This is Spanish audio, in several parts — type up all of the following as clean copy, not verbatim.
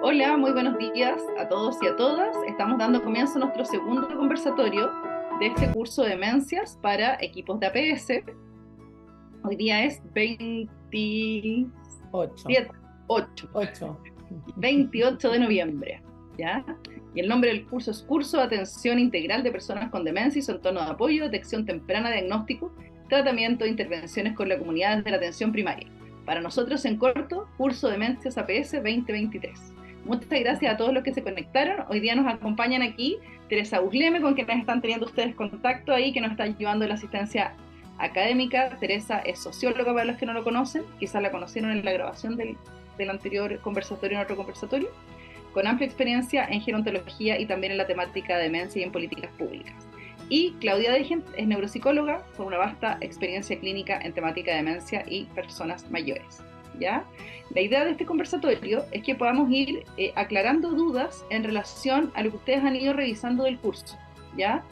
Hola, muy buenos días a todos y a todas. Estamos dando comienzo a nuestro segundo conversatorio de este curso de Demencias para equipos de APS. Hoy día es 8. 28 de noviembre, ¿ya? Y el nombre del curso es Curso de Atención Integral de Personas con Demencia y su entorno de apoyo, detección temprana, diagnóstico, tratamiento e intervenciones con la comunidad de la atención primaria. Para nosotros, en corto, Curso Demencias APS 2023. Muchas gracias a todos los que se conectaron. Hoy día nos acompañan aquí Teresa Usleme, con quienes están teniendo ustedes contacto ahí, que nos está llevando la asistencia académica. Teresa es socióloga para los que no lo conocen, quizás la conocieron en la grabación del anterior conversatorio, en otro conversatorio, con amplia experiencia en gerontología y también en la temática de demencia y en políticas públicas. Y Claudia Degent es neuropsicóloga con una vasta experiencia clínica en temática de demencia y personas mayores. ¿Ya? La idea de este conversatorio es que podamos ir aclarando dudas en relación a lo que ustedes han ido revisando del curso. ¿Ya?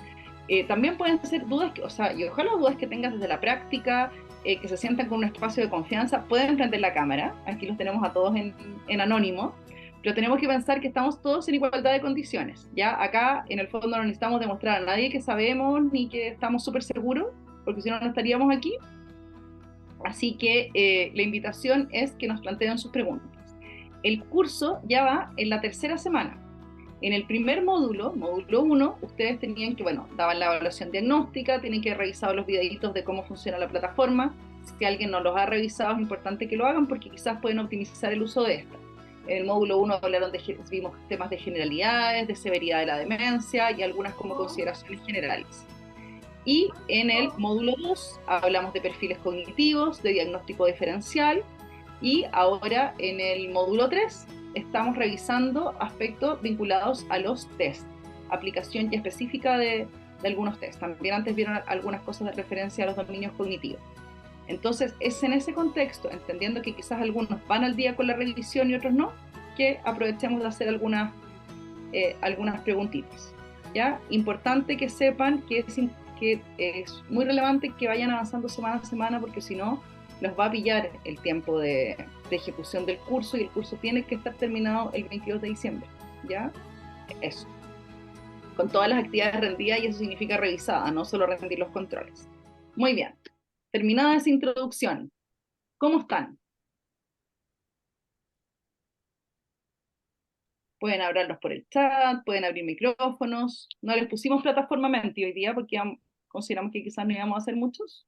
También pueden ser dudas, y ojalá dudas que tengas desde la práctica, que se sientan con un espacio de confianza, pueden prender la cámara, aquí los tenemos a todos en anónimo, pero tenemos que pensar que estamos todos en igualdad de condiciones, ¿ya? Acá, en el fondo, no necesitamos demostrar a nadie que sabemos ni que estamos súper seguros, porque si no, no estaríamos aquí. Así que la invitación es que nos planteen sus preguntas. El curso ya va en la tercera semana. En el primer módulo, módulo 1, ustedes tenían que, bueno, daban la evaluación diagnóstica, tienen que revisar los videitos de cómo funciona la plataforma. Si alguien no los ha revisado, es importante que lo hagan porque quizás pueden optimizar el uso de esta. En el módulo 1 vimos temas de generalidades, de severidad de la demencia y algunas como consideraciones generales. Y en el módulo 2 hablamos de perfiles cognitivos, de diagnóstico diferencial, y ahora en el módulo 3 estamos revisando aspectos vinculados a los test, aplicación ya específica de algunos test. También antes vieron algunas cosas de referencia a los dominios cognitivos. Entonces es en ese contexto, entendiendo que quizás algunos van al día con la revisión y otros no, que aprovechemos de hacer algunas preguntitas. ¿Ya? Importante que sepan que es muy relevante que vayan avanzando semana a semana, porque si no, los va a pillar el tiempo de ejecución del curso, y el curso tiene que estar terminado el 22 de diciembre. ¿Ya? Eso. Con todas las actividades rendidas, y eso significa revisadas, no solo rendir los controles. Muy bien. Terminada esa introducción, ¿cómo están? Pueden hablarlos por el chat, pueden abrir micrófonos. No les pusimos plataforma Menti hoy día porque consideramos que quizás no íbamos a hacer muchos.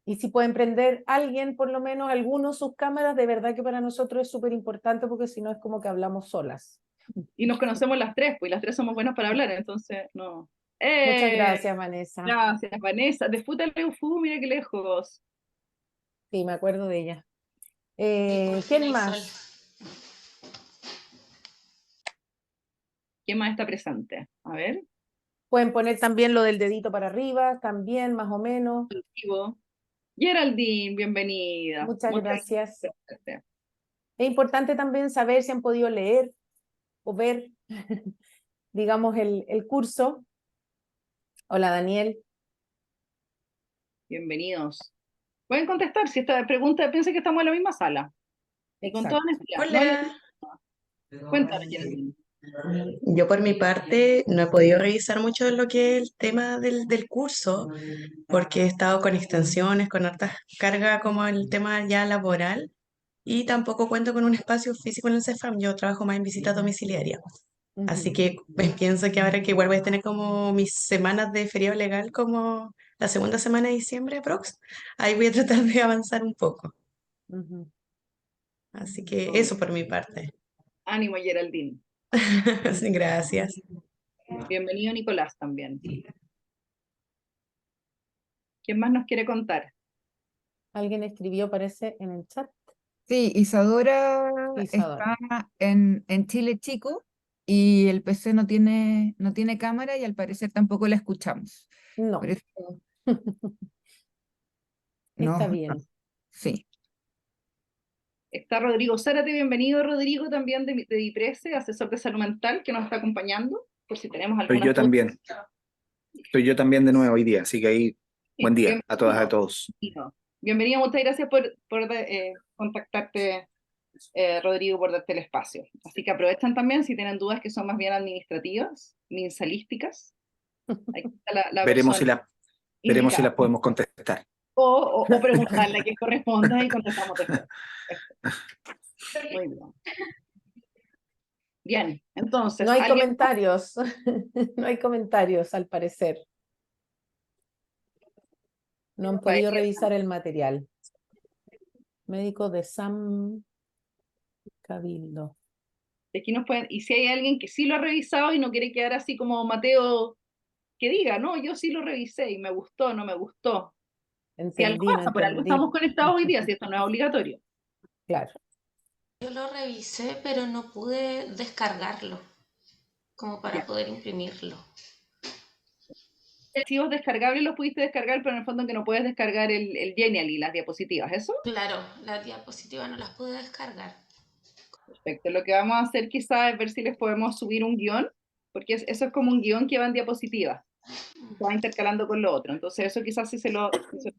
Y si pueden prender alguien, por lo menos algunos, sus cámaras, de verdad que para nosotros es súper importante porque si no es como que hablamos solas. Y nos conocemos las tres, pues y las tres somos buenas para hablar, entonces no. Muchas ¡Eh! gracias, Vanessa. Gracias, Vanessa. De Futaleufu, mira qué lejos. Sí, me acuerdo de ella. ¿Quién más? ¿Quién más está presente? A ver. Pueden poner también lo del dedito para arriba, también, más o menos. Vivo. Geraldine, bienvenida. Muchas Muchas gracias. gracias. Es importante también saber si han podido leer o ver, digamos, el curso. Hola, Daniel. Bienvenidos. Pueden contestar si esta pregunta, piensen que estamos en la misma sala. Y con toda Exacto. honestidad. No les... Hola. Cuéntame, Geraldine. Yo por mi parte no he podido revisar mucho de lo que es el tema del curso, porque he estado con extensiones, con harta carga como el tema ya laboral, y tampoco cuento con un espacio físico en el CEFAM. Yo trabajo más en visita domiciliaria. Así que pues, pienso que ahora que igual voy a tener como mis semanas de feriado legal como la segunda semana de diciembre aprox, ahí voy a tratar de avanzar un poco. Ujú. Así que eso por mi parte. Ánimo, Geraldine. Sí, gracias. Bienvenido, Nicolás, también. ¿Quién más nos quiere contar? Alguien escribió, parece, en el chat. Sí, Isadora Isadora. está en Chile Chico y el PC no tiene cámara y al parecer tampoco la escuchamos. Por No, eso está no, bien. sí. Está Rodrigo Zárate, bienvenido Rodrigo, también de DIPRESE, asesor de salud mental, que nos está acompañando, por si tenemos Soy algunas yo dudas. también. Soy yo también de nuevo hoy día, así que ahí, buen día a todas, a Bienvenido. todos. Bienvenido, muchas gracias por contactarte Rodrigo, por darte el espacio. Así que aprovechan también si tienen dudas que son más bien administrativas, minsalísticas. Ahí está la Veremos si persona veremos si indicada. las podemos contestar. O preguntarle a quien corresponda y contestamos después. Muy bien. Bien, entonces, No hay ¿alguien? comentarios, no hay comentarios al parecer. No han podido revisar el material. Médico de San Cabildo. Aquí nos pueden, y si hay alguien que sí lo ha revisado y no quiere quedar así como Mateo, que diga, no, yo sí lo revisé y me gustó, no me gustó. Si algo Entendí, no pasa, por algo entendí. estamos conectados hoy día, si esto no es obligatorio. Claro. Yo lo revisé, pero no pude descargarlo, como para Ya. poder imprimirlo. Archivos descargables los pudiste descargar, pero en el fondo que no puedes descargar el Genially, las diapositivas, ¿eso? Claro, las diapositivas no las pude descargar. Perfecto. Lo que vamos a hacer quizás es ver si les podemos subir un guión, porque eso es como un guión que va en diapositivas, se va intercalando con lo otro. Entonces eso quizás si se lo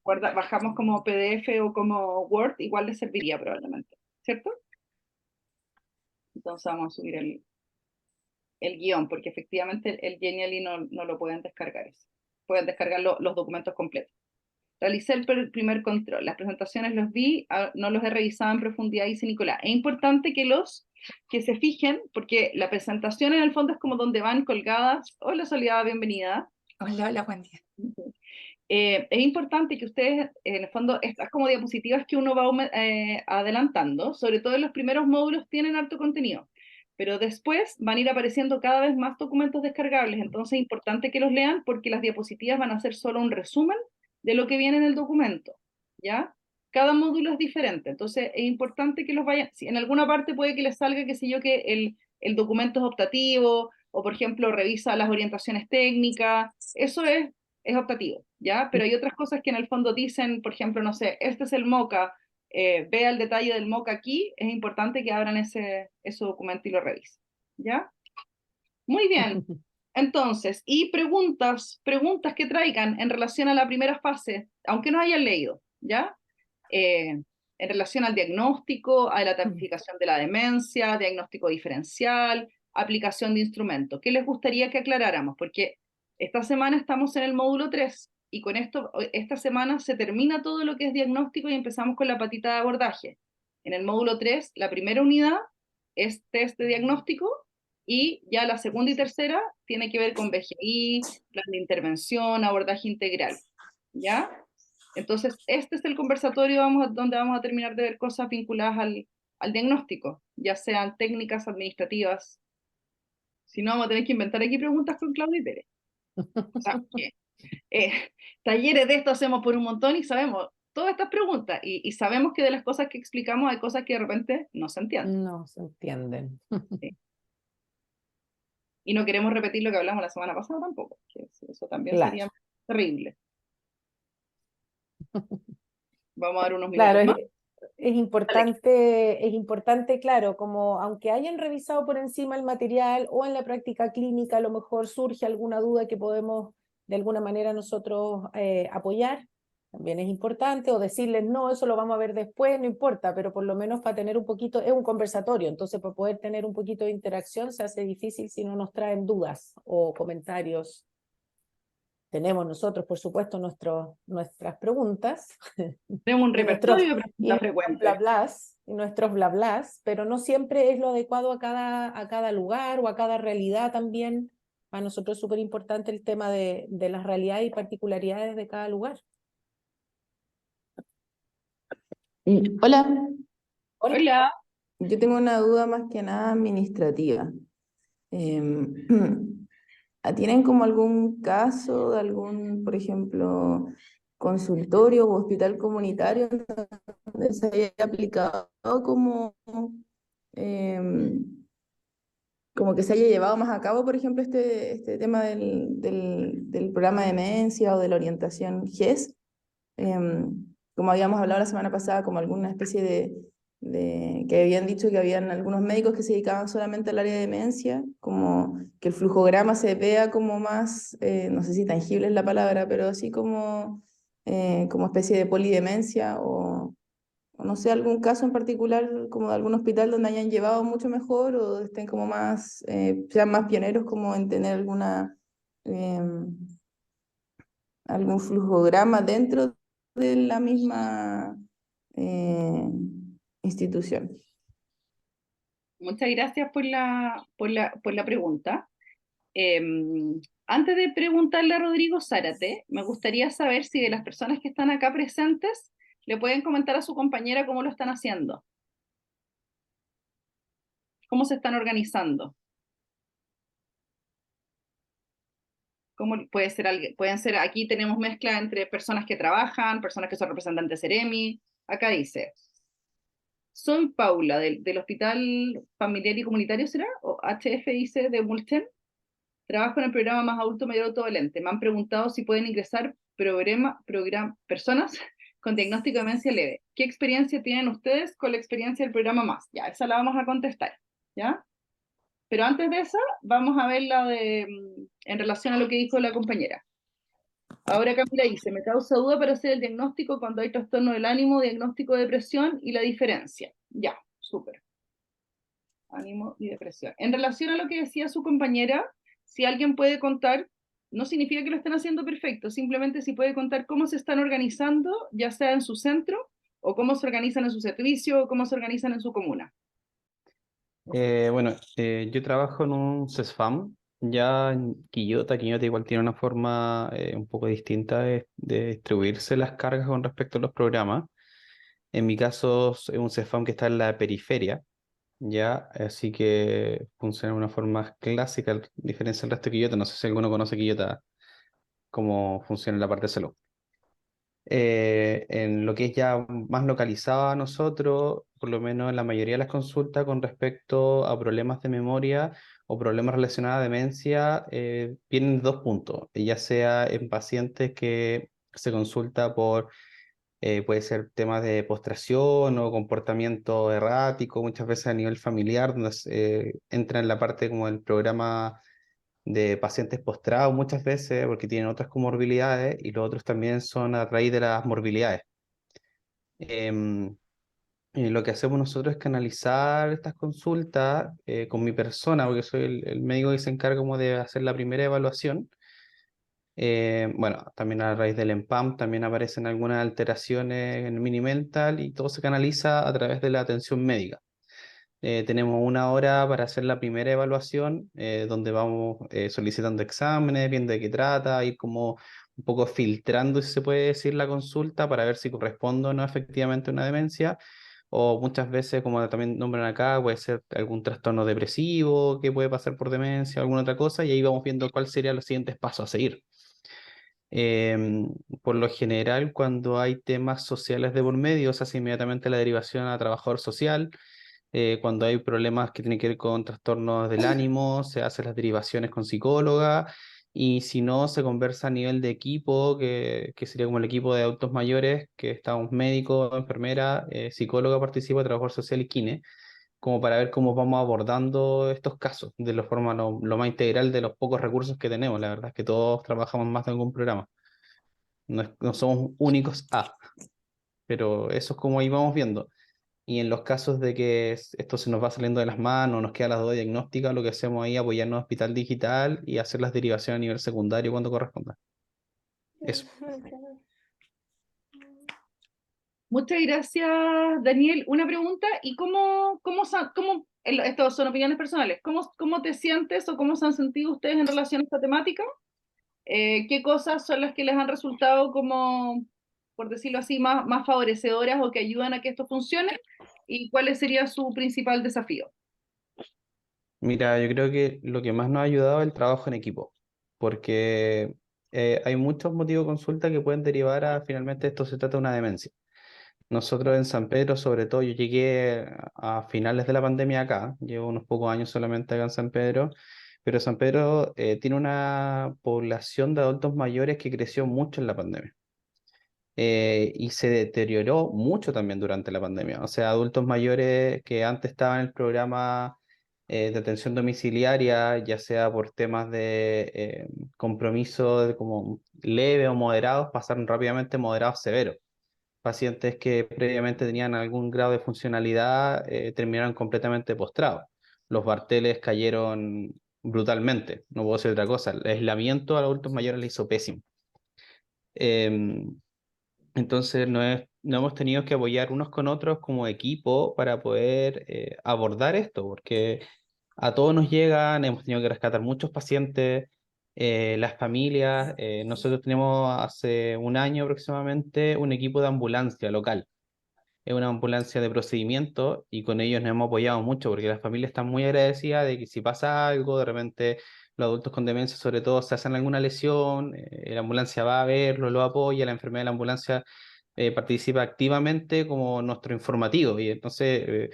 bajamos como PDF o como Word, igual les serviría probablemente, ¿cierto? Entonces vamos a subir el guión, porque efectivamente el Genially no lo pueden descargar. Pueden descargar los documentos completos. Realicé el primer control. Las presentaciones los vi, no los he revisado en profundidad, dice Nicolás. Es importante que se fijen, porque la presentación en el fondo es como donde van colgadas. Hola Soledad, bienvenida. Hola, hola, buen día. Es importante que ustedes, en el fondo, estas como diapositivas que uno va adelantando, sobre todo en los primeros módulos, tienen harto contenido, pero después van a ir apareciendo cada vez más documentos descargables, entonces es importante que los lean porque las diapositivas van a ser solo un resumen de lo que viene en el documento, ¿ya? Cada módulo es diferente, entonces es importante que los vayan, si en alguna parte puede que les salga, qué sé yo, que el documento es optativo, o por ejemplo revisa las orientaciones técnicas, eso es optativo, ¿ya? Pero hay otras cosas que en el fondo dicen, por ejemplo, no sé, este es el MOCA, vea el detalle del MOCA aquí, es importante que abran ese documento y lo revisen, ¿ya? Muy bien. Entonces, y preguntas que traigan en relación a la primera fase, aunque no hayan leído, ¿ya? En relación al diagnóstico, a la tipificación de la demencia, diagnóstico diferencial, aplicación de instrumentos. ¿Qué les gustaría que aclaráramos? Porque esta semana estamos en el módulo 3 y con esto, esta semana se termina todo lo que es diagnóstico y empezamos con la patita de abordaje. En el módulo 3, la primera unidad es test de diagnóstico y ya la segunda y tercera tiene que ver con BGI, plan de intervención, abordaje integral, ¿ya? Entonces, este es el conversatorio donde vamos a terminar de ver cosas vinculadas al diagnóstico, ya sean técnicas administrativas. Si no, vamos a tener que inventar aquí preguntas con Claudia y Pérez. O sea, eh, talleres de esto hacemos por un montón y sabemos todas estas preguntas y sabemos que de las cosas que explicamos hay cosas que de repente no se entienden. No se entienden. ¿Sí? Y no queremos repetir lo que hablamos la semana pasada tampoco, que eso también Claro. sería terrible. Vamos a dar unos minutos Claro, más. es importante, claro, como aunque hayan revisado por encima el material o en la práctica clínica, a lo mejor surge alguna duda que podemos de alguna manera nosotros apoyar, también es importante, o decirles, no, eso lo vamos a ver después, no importa, pero por lo menos para tener un poquito, es un conversatorio, entonces para poder tener un poquito de interacción se hace difícil si no nos traen dudas o comentarios. Tenemos nosotros, por supuesto, nuestras preguntas. Tenemos un Y nuestros, repertorio de y preguntas frecuentes. nuestros blablás, pero no siempre es lo adecuado a cada lugar o a cada realidad también. Para nosotros es súper importante el tema de las realidades y particularidades de cada lugar. Hola, Hola. yo tengo una duda más que nada administrativa. ¿Tienen como algún caso de algún, por ejemplo, consultorio o hospital comunitario donde se haya aplicado como que se haya llevado más a cabo, por ejemplo, este tema del programa de demencia o de la orientación GES? Como habíamos hablado la semana pasada, como alguna especie que habían dicho que habían algunos médicos que se dedicaban solamente al área de demencia, como que el flujograma se vea como más, no sé si tangible es la palabra, pero así como especie de polidemencia o no sé, algún caso en particular como de algún hospital donde hayan llevado mucho mejor o estén como más, sean más pioneros como en tener algún flujograma dentro de la misma eh, institución. Muchas gracias por la pregunta. Antes de preguntarle a Rodrigo Zárate, me gustaría saber si de las personas que están acá presentes le pueden comentar a su compañera cómo lo están haciendo, cómo se están organizando. ¿Cómo puede ser alguien? Pueden ser, aquí tenemos mezcla entre personas que trabajan, personas que son representantes Seremi. Acá dice, soy Paula del Hospital Familiar y Comunitario, ¿será? O HFIC de Mulchen. Trabajo en el programa Más Adulto Mayor Autovalente. Me han preguntado si pueden ingresar personas con diagnóstico de demencia leve. ¿Qué experiencia tienen ustedes con la experiencia del programa Más? Ya, esa la vamos a contestar, ¿ya? Pero antes de esa, vamos a ver en relación a lo que dijo la compañera. Ahora Camila dice, me causa duda para hacer el diagnóstico cuando hay trastorno del ánimo, diagnóstico de depresión y la diferencia. Ya, súper. Ánimo y depresión. En relación a lo que decía su compañera, si alguien puede contar, no significa que lo estén haciendo perfecto, simplemente si puede contar cómo se están organizando, ya sea en su centro, o cómo se organizan en su servicio, o cómo se organizan en su comuna. Bueno, yo trabajo en un CESFAM, ya en Quillota. Quillota igual tiene una forma un poco distinta de distribuirse las cargas con respecto a los programas. En mi caso es un CESFAM que está en la periferia, ya, así que funciona de una forma más clásica, a diferencia del resto de Quillota. No sé si alguno conoce Quillota, cómo funciona en la parte de salud. En lo que es ya más localizado a nosotros, por lo menos en la mayoría de las consultas con respecto a problemas de memoria o problemas relacionados a demencia, vienen de dos puntos, ya sea en pacientes que se consulta por, puede ser temas de postración o comportamiento errático, muchas veces a nivel familiar, donde entra en la parte como el programa de pacientes postrados muchas veces porque tienen otras comorbilidades, y los otros también son a raíz de las morbilidades. Em, lo que hacemos nosotros es canalizar estas consultas con mi persona, porque soy el médico que se encarga como de hacer la primera evaluación. Bueno, también a raíz del EMPAM también aparecen algunas alteraciones en el mini mental, y todo se canaliza a través de la atención médica. Tenemos una hora para hacer la primera evaluación, donde vamos solicitando exámenes, viendo de qué trata, ir como un poco filtrando, si se puede decir, la consulta para ver si corresponde o no efectivamente a una demencia, o muchas veces, como también nombran acá, puede ser algún trastorno depresivo que puede pasar por demencia, alguna otra cosa, y ahí vamos viendo cuáles serían los siguientes pasos a seguir. Por lo general, cuando hay temas sociales de por medio, se hace inmediatamente la derivación a trabajador social. Cuando hay problemas que tienen que ver con trastornos del ánimo, se hacen las derivaciones con psicóloga, y si no, se conversa a nivel de equipo, que sería como el equipo de adultos mayores, que está un médico, enfermera, psicóloga participa, trabajador social y kine, como para ver cómo vamos abordando estos casos de la forma lo más integral de los pocos recursos que tenemos. La verdad es que todos trabajamos más de algún programa. No somos únicos pero eso es como ahí vamos viendo. Y en los casos de que esto se nos va saliendo de las manos, nos queda la duda diagnóstica, lo que hacemos ahí es apoyarnos en hospital digital y hacer las derivaciones a nivel secundario cuando corresponda. Eso. Muchas gracias, Daniel. Una pregunta, ¿y estos son opiniones personales, cómo te sientes o cómo se han sentido ustedes en relación a esta temática? ¿Qué cosas son las que les han resultado como, por decirlo así, más favorecedoras o que ayudan a que esto funcione? ¿Y cuál sería su principal desafío? Mira, yo creo que lo que más nos ha ayudado es el trabajo en equipo, porque hay muchos motivos de consulta que pueden derivar a finalmente esto se trata de una demencia. Nosotros en San Pedro, sobre todo, yo llegué a finales de la pandemia acá, llevo unos pocos años solamente acá en San Pedro, pero San Pedro tiene una población de adultos mayores que creció mucho en la pandemia. Y se deterioró mucho también durante la pandemia. O sea, adultos mayores que antes estaban en el programa de atención domiciliaria, ya sea por temas de compromiso como leve o moderados, pasaron rápidamente a moderados severos. pacientes que previamente tenían algún grado de funcionalidad terminaron completamente postrados. Los barteles cayeron brutalmente, no puedo decir otra cosa. El aislamiento a los adultos mayores le hizo pésimo. Entonces nos hemos tenido que apoyar unos con otros como equipo para poder abordar esto, porque a todos nos llegan, hemos tenido que rescatar muchos pacientes, las familias. Nosotros tenemos hace un año aproximadamente un equipo de ambulancia local. Es una ambulancia de procedimiento y con ellos nos hemos apoyado mucho porque las familias están muy agradecidas de que si pasa algo, de repente los adultos con demencia sobre todo se hacen alguna lesión, la ambulancia va a verlo, lo apoya, la enfermera de la ambulancia participa activamente como nuestro informativo y entonces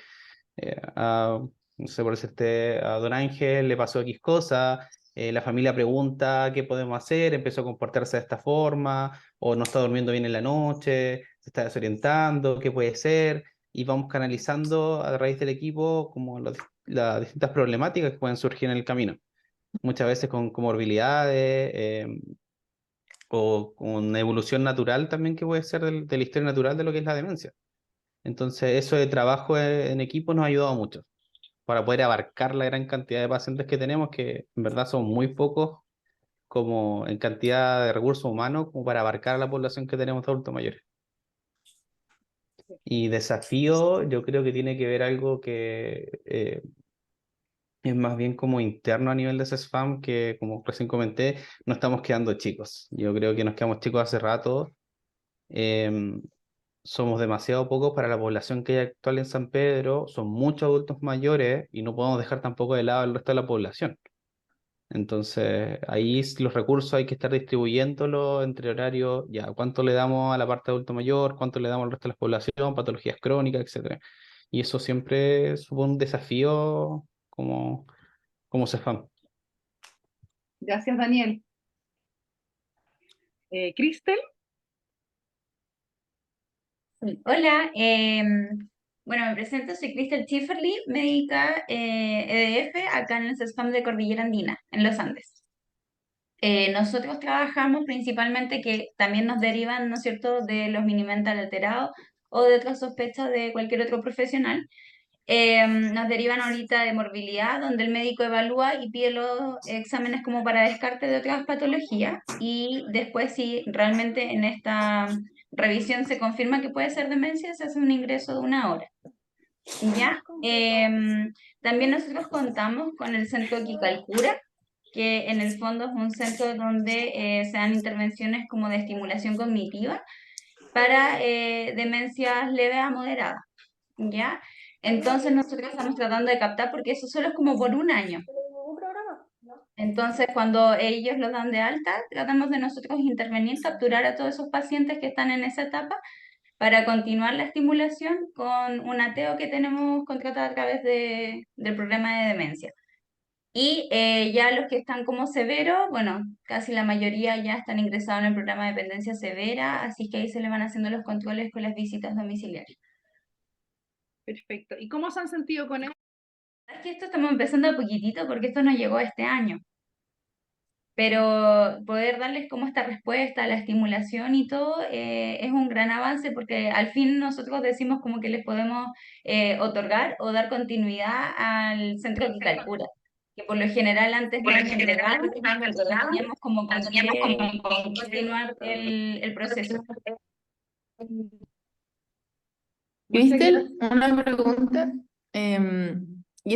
no sé por decirte, a Don Ángel le pasó X cosa, la familia pregunta qué podemos hacer, empezó a comportarse de esta forma, o no está durmiendo bien en la noche, se está desorientando, qué puede ser, y vamos canalizando a raíz del equipo como las distintas problemáticas que pueden surgir en el camino, muchas veces con comorbilidades, o con evolución natural también que puede ser de la historia natural de lo que es la demencia. Entonces, eso de trabajo en equipo nos ha ayudado mucho para poder abarcar la gran cantidad de pacientes que tenemos, que en verdad son muy pocos como en cantidad de recursos humanos, como para abarcar a la población que tenemos de adultos mayores. Y desafío, yo creo que tiene que ver algo que es más bien como interno a nivel de CESFAM, que como recién comenté, no estamos quedando chicos. Yo creo que nos quedamos chicos hace rato. Em, Somos demasiado pocos para la población que hay actual en San Pedro, son muchos adultos mayores y no podemos dejar tampoco de lado el resto de la población. Entonces, ahí los recursos hay que estar distribuyéndolos entre horarios, ya, cuánto le damos a la parte de adulto mayor, cuánto le damos al resto de la población, patologías crónicas, etcétera. Y eso siempre supone un desafío como CEFAM. Gracias, Daniel. Cristel. Hola, bueno, me presento, soy Cristel Schifferly, médica EDF acá en el CESFAM de Cordillera Andina, en los Andes. Nosotros trabajamos principalmente que también nos derivan, ¿no es cierto?, de los mini-mental alterados o de otras sospechas de cualquier otro profesional. Nos derivan ahorita de morbilidad, donde el médico evalúa y pide los exámenes como para descarte de otras patologías y después si realmente en esta revisión se confirma que puede ser demencia, se hace un ingreso de 1 hora. ¿Ya? También nosotros contamos con el centro Quicalcura, que en el fondo es un centro donde se dan intervenciones como de estimulación cognitiva para demencias leves a moderadas, ¿ya? Entonces nosotros estamos tratando de captar porque eso solo es como por 1 año. Entonces cuando ellos los dan de alta, tratamos de nosotros intervenir, capturar a todos esos pacientes que están en esa etapa para continuar la estimulación con un ateo que tenemos contratado a través del programa de demencia. Y ya los que están como severos, bueno, casi la mayoría ya están ingresados en el programa de dependencia severa, así que ahí se le van haciendo los controles con las visitas domiciliarias. Perfecto. ¿Y cómo se han sentido con él? Es que esto estamos empezando a poquitito porque esto nos llegó este año. Pero poder darles como esta respuesta, la estimulación y todo, es un gran avance porque al fin nosotros decimos como que les podemos otorgar o dar continuidad al centro de Quicalcura, que por lo general antes no nos entregaban, no teníamos como con qué continuar el proceso. Cristel, una pregunta. ¿Y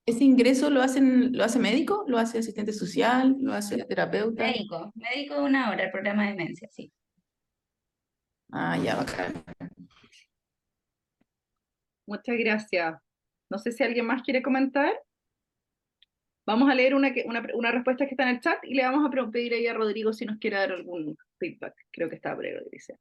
ese ingreso lo hace médico? ¿Lo hace asistente social? ¿Lo hace terapeuta? Médico de 1 hora, el programa de demencia, sí. Ah, ya, bacán. Muchas gracias. No sé si alguien más quiere comentar. Vamos a leer una respuesta que está en el chat y le vamos a pedir ahí a Rodrigo si nos quiere dar algún feedback. Creo que está por ahí, dice.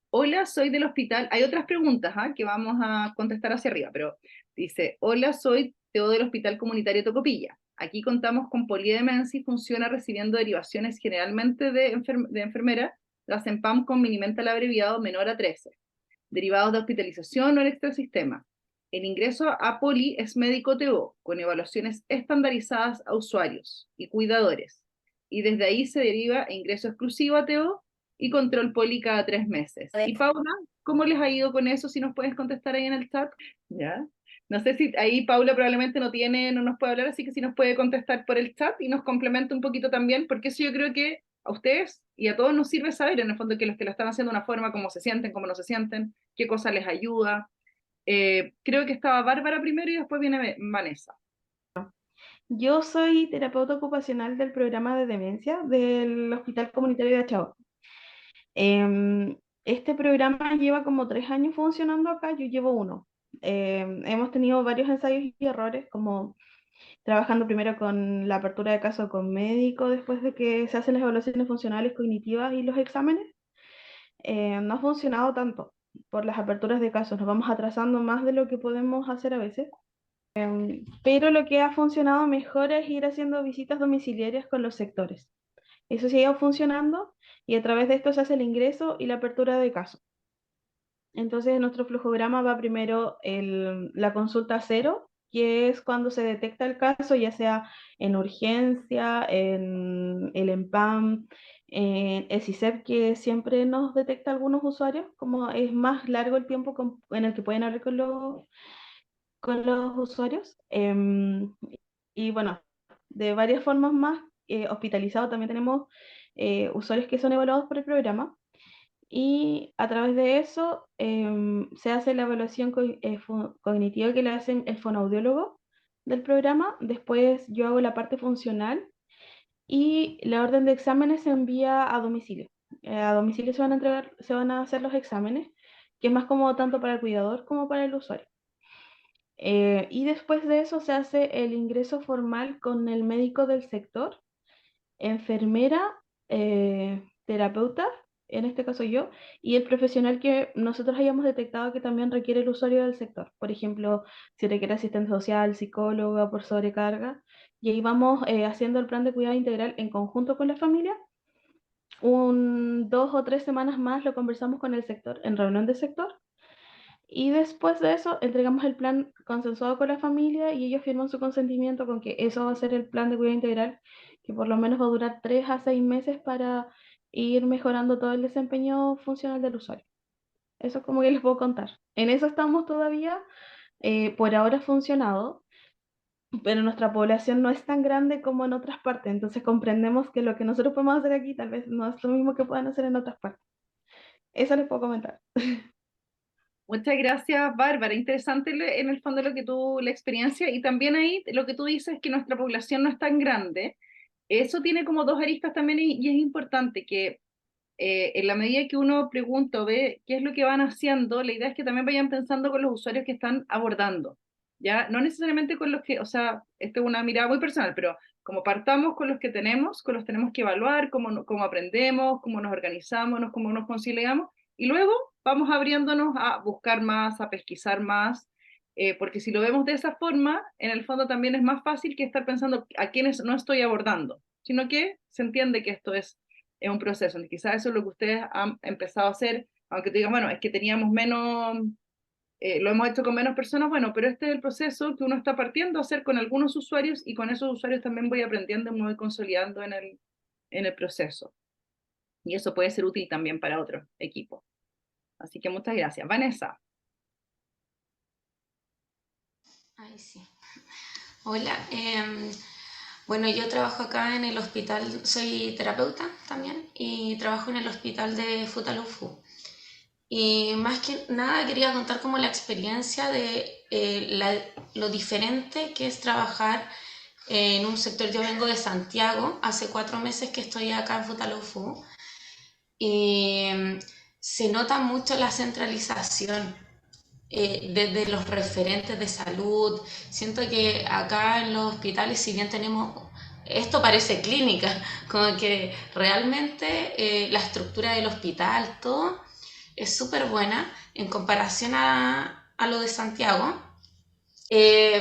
Hola, soy del hospital. Hay otras preguntas que vamos a contestar hacia arriba, pero dice, hola, soy Teo del Hospital Comunitario Tocopilla. Aquí contamos con polidemencia y funciona recibiendo derivaciones generalmente de enfermera, tras EMPAM con mini-mental abreviado menor a 13, derivados de hospitalización o el extrasistema. El ingreso a poli es médico TO, con evaluaciones estandarizadas a usuarios y cuidadores, y desde ahí se deriva ingreso exclusivo a TO y control poli cada 3 meses. Y Paula, ¿cómo les ha ido con eso? Si nos puedes contestar ahí en el chat, ¿ya? No sé si ahí Paula probablemente no nos puede hablar, así que si nos puede contestar por el chat y nos complementa un poquito también, porque eso yo creo que a ustedes y a todos nos sirve saber, en el fondo, que los que lo están haciendo de una forma, cómo se sienten, cómo no se sienten, qué cosa les ayuda. Creo que estaba Bárbara primero y después viene Vanessa. Yo soy terapeuta ocupacional del programa de demencia del Hospital Comunitario de Achagua. Este programa lleva como 3 años funcionando acá, yo llevo 1. Hemos tenido varios ensayos y errores, como trabajando primero con la apertura de caso con médico, después de que se hacen las evaluaciones funcionales, cognitivas y los exámenes. No ha funcionado tanto por las aperturas de casos, nos vamos atrasando más de lo que podemos hacer a veces. Pero lo que ha funcionado mejor es ir haciendo visitas domiciliarias con los sectores. Eso sigue funcionando y a través de esto se hace el ingreso y la apertura de caso. Entonces, en nuestro flujograma va primero la consulta cero, que es cuando se detecta el caso, ya sea en urgencia, en el EMPAM, en el CISEP, que siempre nos detecta algunos usuarios, como es más largo el tiempo en el que pueden hablar con los usuarios. Y bueno, de varias formas más, hospitalizado también tenemos usuarios que son evaluados por el programa. Y a través de eso se hace la evaluación cognitiva que le hacen el fonoaudiólogo del programa. Después yo hago la parte funcional y la orden de exámenes se envía a domicilio. A domicilio se van a hacer los exámenes, que es más cómodo tanto para el cuidador como para el usuario. Y después de eso se hace el ingreso formal con el médico del sector, enfermera, terapeuta, en este caso yo, y el profesional que nosotros hayamos detectado que también requiere el usuario del sector. Por ejemplo, si requiere asistente social, psicóloga por sobrecarga, y ahí vamos haciendo el plan de cuidado integral en conjunto con la familia. 2 o 3 semanas más lo conversamos con el sector, en reunión de sector. Y después de eso, entregamos el plan consensuado con la familia y ellos firman su consentimiento con que eso va a ser el plan de cuidado integral, que por lo menos va a durar 3 a 6 meses para ir mejorando todo el desempeño funcional del usuario. Eso es como que les puedo contar. En eso estamos todavía, por ahora ha funcionado, pero nuestra población no es tan grande como en otras partes, entonces comprendemos que lo que nosotros podemos hacer aquí tal vez no es lo mismo que puedan hacer en otras partes. Eso les puedo comentar. Muchas gracias, Bárbara. Interesante en el fondo la experiencia, y también ahí lo que tú dices, que nuestra población no es tan grande. Eso tiene como 2 aristas también, y es importante que en la medida que uno pregunta o ve qué es lo que van haciendo, la idea es que también vayan pensando con los usuarios que están abordando, ¿ya? No necesariamente con los que, o sea, esto es una mirada muy personal, pero como partamos con los que tenemos que evaluar, cómo aprendemos, cómo nos organizamos, cómo nos conciliamos, y luego vamos abriéndonos a buscar más, a pesquisar más, porque si lo vemos de esa forma, en el fondo también es más fácil que estar pensando a quiénes no estoy abordando, sino que se entiende que esto es un proceso. Quizás eso es lo que ustedes han empezado a hacer, aunque te digan, bueno, es que teníamos menos, lo hemos hecho con menos personas, bueno, pero este es el proceso que uno está partiendo a hacer con algunos usuarios, y con esos usuarios también voy aprendiendo y me voy consolidando en el proceso. Y eso puede ser útil también para otros equipos. Así que muchas gracias. Vanessa. Ay, sí. Hola, bueno, yo trabajo acá en el hospital, soy terapeuta también, y trabajo en el hospital de Futaleufú. Y más que nada quería contar como la experiencia de lo diferente que es trabajar en un sector. Yo vengo de Santiago, hace 4 meses que estoy acá en Futaleufú, y se nota mucho la centralización desde los referentes de salud. Siento que acá en los hospitales, si bien tenemos, esto parece clínica, como que realmente la estructura del hospital, todo es súper buena en comparación a lo de Santiago.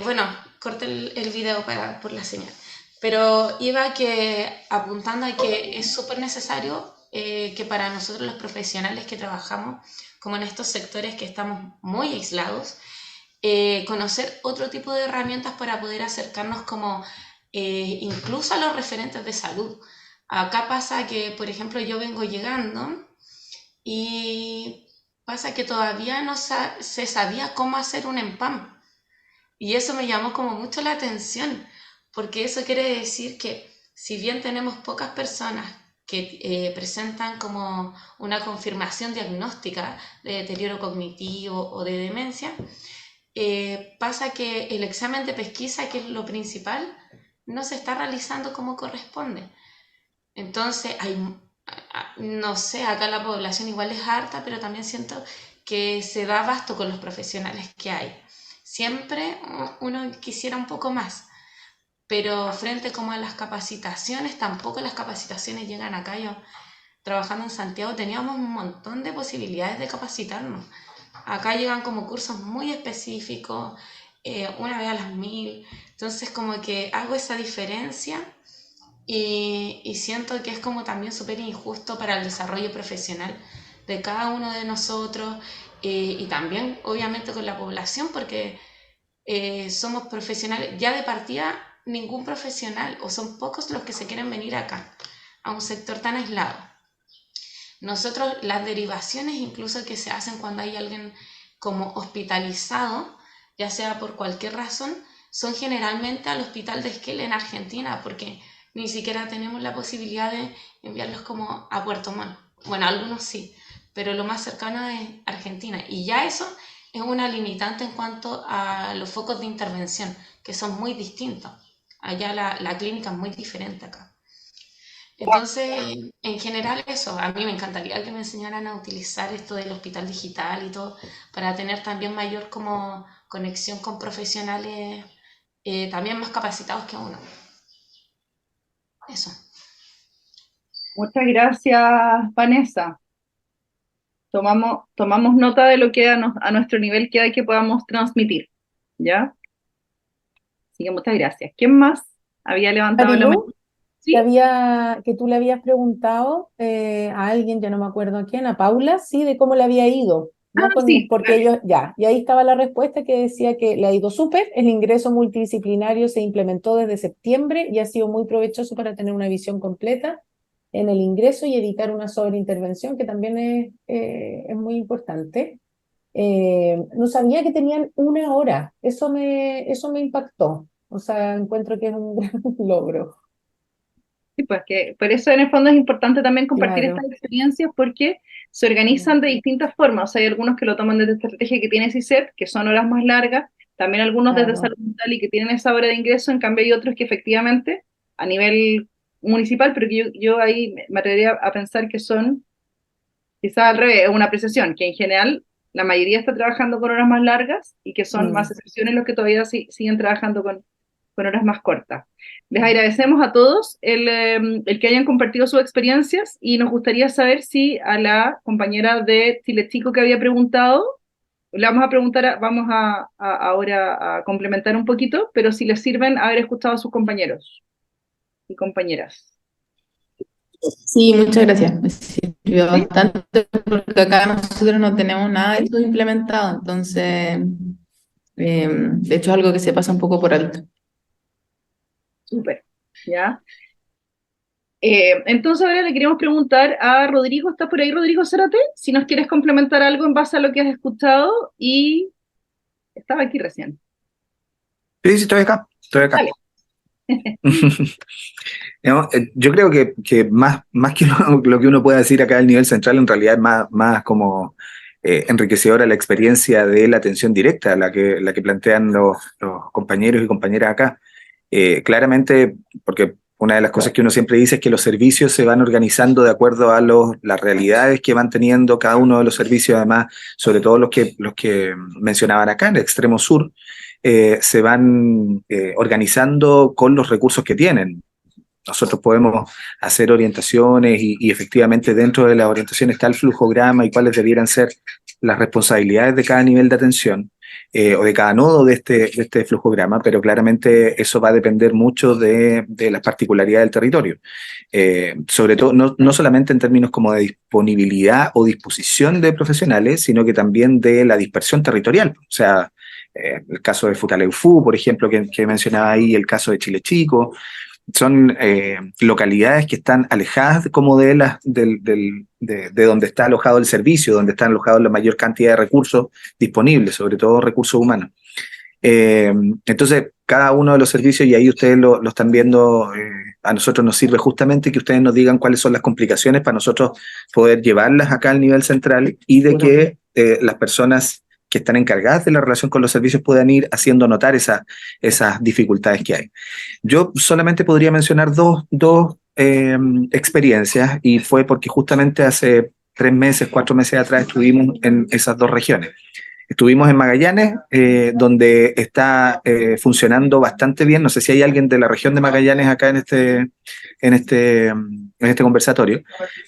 Bueno, corté el video por la señal, pero iba apuntando a que es súper necesario que para nosotros los profesionales que trabajamos como en estos sectores que estamos muy aislados, conocer otro tipo de herramientas para poder acercarnos como incluso a los referentes de salud. Acá pasa que, por ejemplo, yo vengo llegando y pasa que todavía no se sabía cómo hacer un EMPAM. Y eso me llamó como mucho la atención, porque eso quiere decir que si bien tenemos pocas personas que presentan como una confirmación diagnóstica de deterioro cognitivo o de demencia, pasa que el examen de pesquisa, que es lo principal, no se está realizando como corresponde. Entonces, no sé, acá la población igual es harta, pero también siento que se da abasto con los profesionales que hay. Siempre uno quisiera un poco más, pero frente como a las capacitaciones, tampoco las capacitaciones llegan acá. Yo, trabajando en Santiago, teníamos un montón de posibilidades de capacitarnos. Acá llegan como cursos muy específicos, una vez a las 1000. Entonces como que hago esa diferencia y siento que es como también súper injusto para el desarrollo profesional de cada uno de nosotros, y también obviamente con la población, porque somos profesionales, ya de partida ningún profesional, o son pocos los que se quieren venir acá, a un sector tan aislado. Nosotros, las derivaciones incluso que se hacen cuando hay alguien como hospitalizado, ya sea por cualquier razón, son generalmente al hospital de Esquel en Argentina, porque ni siquiera tenemos la posibilidad de enviarlos como a Puerto Montt. Bueno, algunos sí, pero lo más cercano es Argentina. Y ya eso es una limitante en cuanto a los focos de intervención, que son muy distintos. Allá la clínica es muy diferente acá. Entonces, en general eso, a mí me encantaría que me enseñaran a utilizar esto del hospital digital y todo, para tener también mayor como conexión con profesionales también más capacitados que uno. Eso. Muchas gracias, Vanessa. Tomamos nota de lo que a nuestro nivel queda y que podamos transmitir, ¿ya? Así que muchas gracias. ¿Quién más había levantado la mano? Marilu, ¿Sí? que tú le habías preguntado a alguien, ya no me acuerdo a quién, a Paula, sí, de cómo le había ido, ¿no? Sí, Porque vale. ellos, ya, y ahí estaba la respuesta que decía que le ha ido súper, el ingreso multidisciplinario se implementó desde septiembre y ha sido muy provechoso para tener una visión completa en el ingreso y evitar una sobreintervención, que también es muy importante. No sabía que tenían 1 hora, eso me impactó, o sea, encuentro que es un gran logro. Sí, pues que por eso en el fondo es importante también compartir Claro. estas experiencias, porque se organizan de distintas formas. O sea, hay algunos que lo toman desde esta estrategia que tiene CISET, que son horas más largas, también algunos desde Claro. salud mental y que tienen esa hora de ingreso. En cambio hay otros que efectivamente a nivel municipal, pero que yo ahí me atrevería a pensar que son quizás al revés, es una apreciación, que en general la mayoría está trabajando con horas más largas y que son más excepciones los que todavía siguen trabajando con horas más cortas. Les agradecemos a todos el que hayan compartido sus experiencias, y nos gustaría saber si a la compañera de Chile Chico que había preguntado, le vamos a preguntar, ahora a complementar un poquito, pero si les sirven haber escuchado a sus compañeros y compañeras. Sí, muchas gracias. Me sirvió ¿Sí? bastante porque acá nosotros no tenemos nada de eso implementado, entonces, de hecho es algo que se pasa un poco por alto. Súper, ¿ya? Entonces ahora le queríamos preguntar a Rodrigo, ¿estás por ahí, Rodrigo Zárate? Si nos quieres complementar algo en base a lo que has escuchado, y estaba aquí recién. Sí, estoy acá. Dale. Digamos, yo creo que más que lo que uno pueda decir acá al nivel central, en realidad es más como enriquecedora la experiencia de la atención directa, la que plantean los compañeros y compañeras acá. Claramente, porque una de las cosas que uno siempre dice es que los servicios se van organizando de acuerdo a las realidades que van teniendo cada uno de los servicios, además, sobre todo los que mencionaban acá, en el extremo sur, se van organizando con los recursos que tienen. Nosotros podemos hacer orientaciones y efectivamente dentro de la orientación está el flujograma y cuáles debieran ser las responsabilidades de cada nivel de atención o de cada nodo de este flujograma, pero claramente eso va a depender mucho de las particularidades del territorio. Sobre todo, no solamente en términos como de disponibilidad o disposición de profesionales, sino que también de la dispersión territorial. O sea, el caso de Futaleufú, por ejemplo, que mencionaba ahí, el caso de Chile Chico, son localidades que están alejadas como de, de donde está alojado el servicio, donde están alojados la mayor cantidad de recursos disponibles, sobre todo recursos humanos. Entonces, cada uno de los servicios, y ahí ustedes lo están viendo, a nosotros nos sirve justamente que ustedes nos digan cuáles son las complicaciones para nosotros poder llevarlas acá al nivel central y de que las personas que están encargadas de la relación con los servicios puedan ir haciendo notar esas dificultades que hay. Yo solamente podría mencionar dos experiencias, y fue porque justamente hace 3 meses, 4 meses atrás estuvimos en esas dos regiones. Estuvimos en Magallanes, donde está funcionando bastante bien. No sé si hay alguien de la región de Magallanes acá en este conversatorio,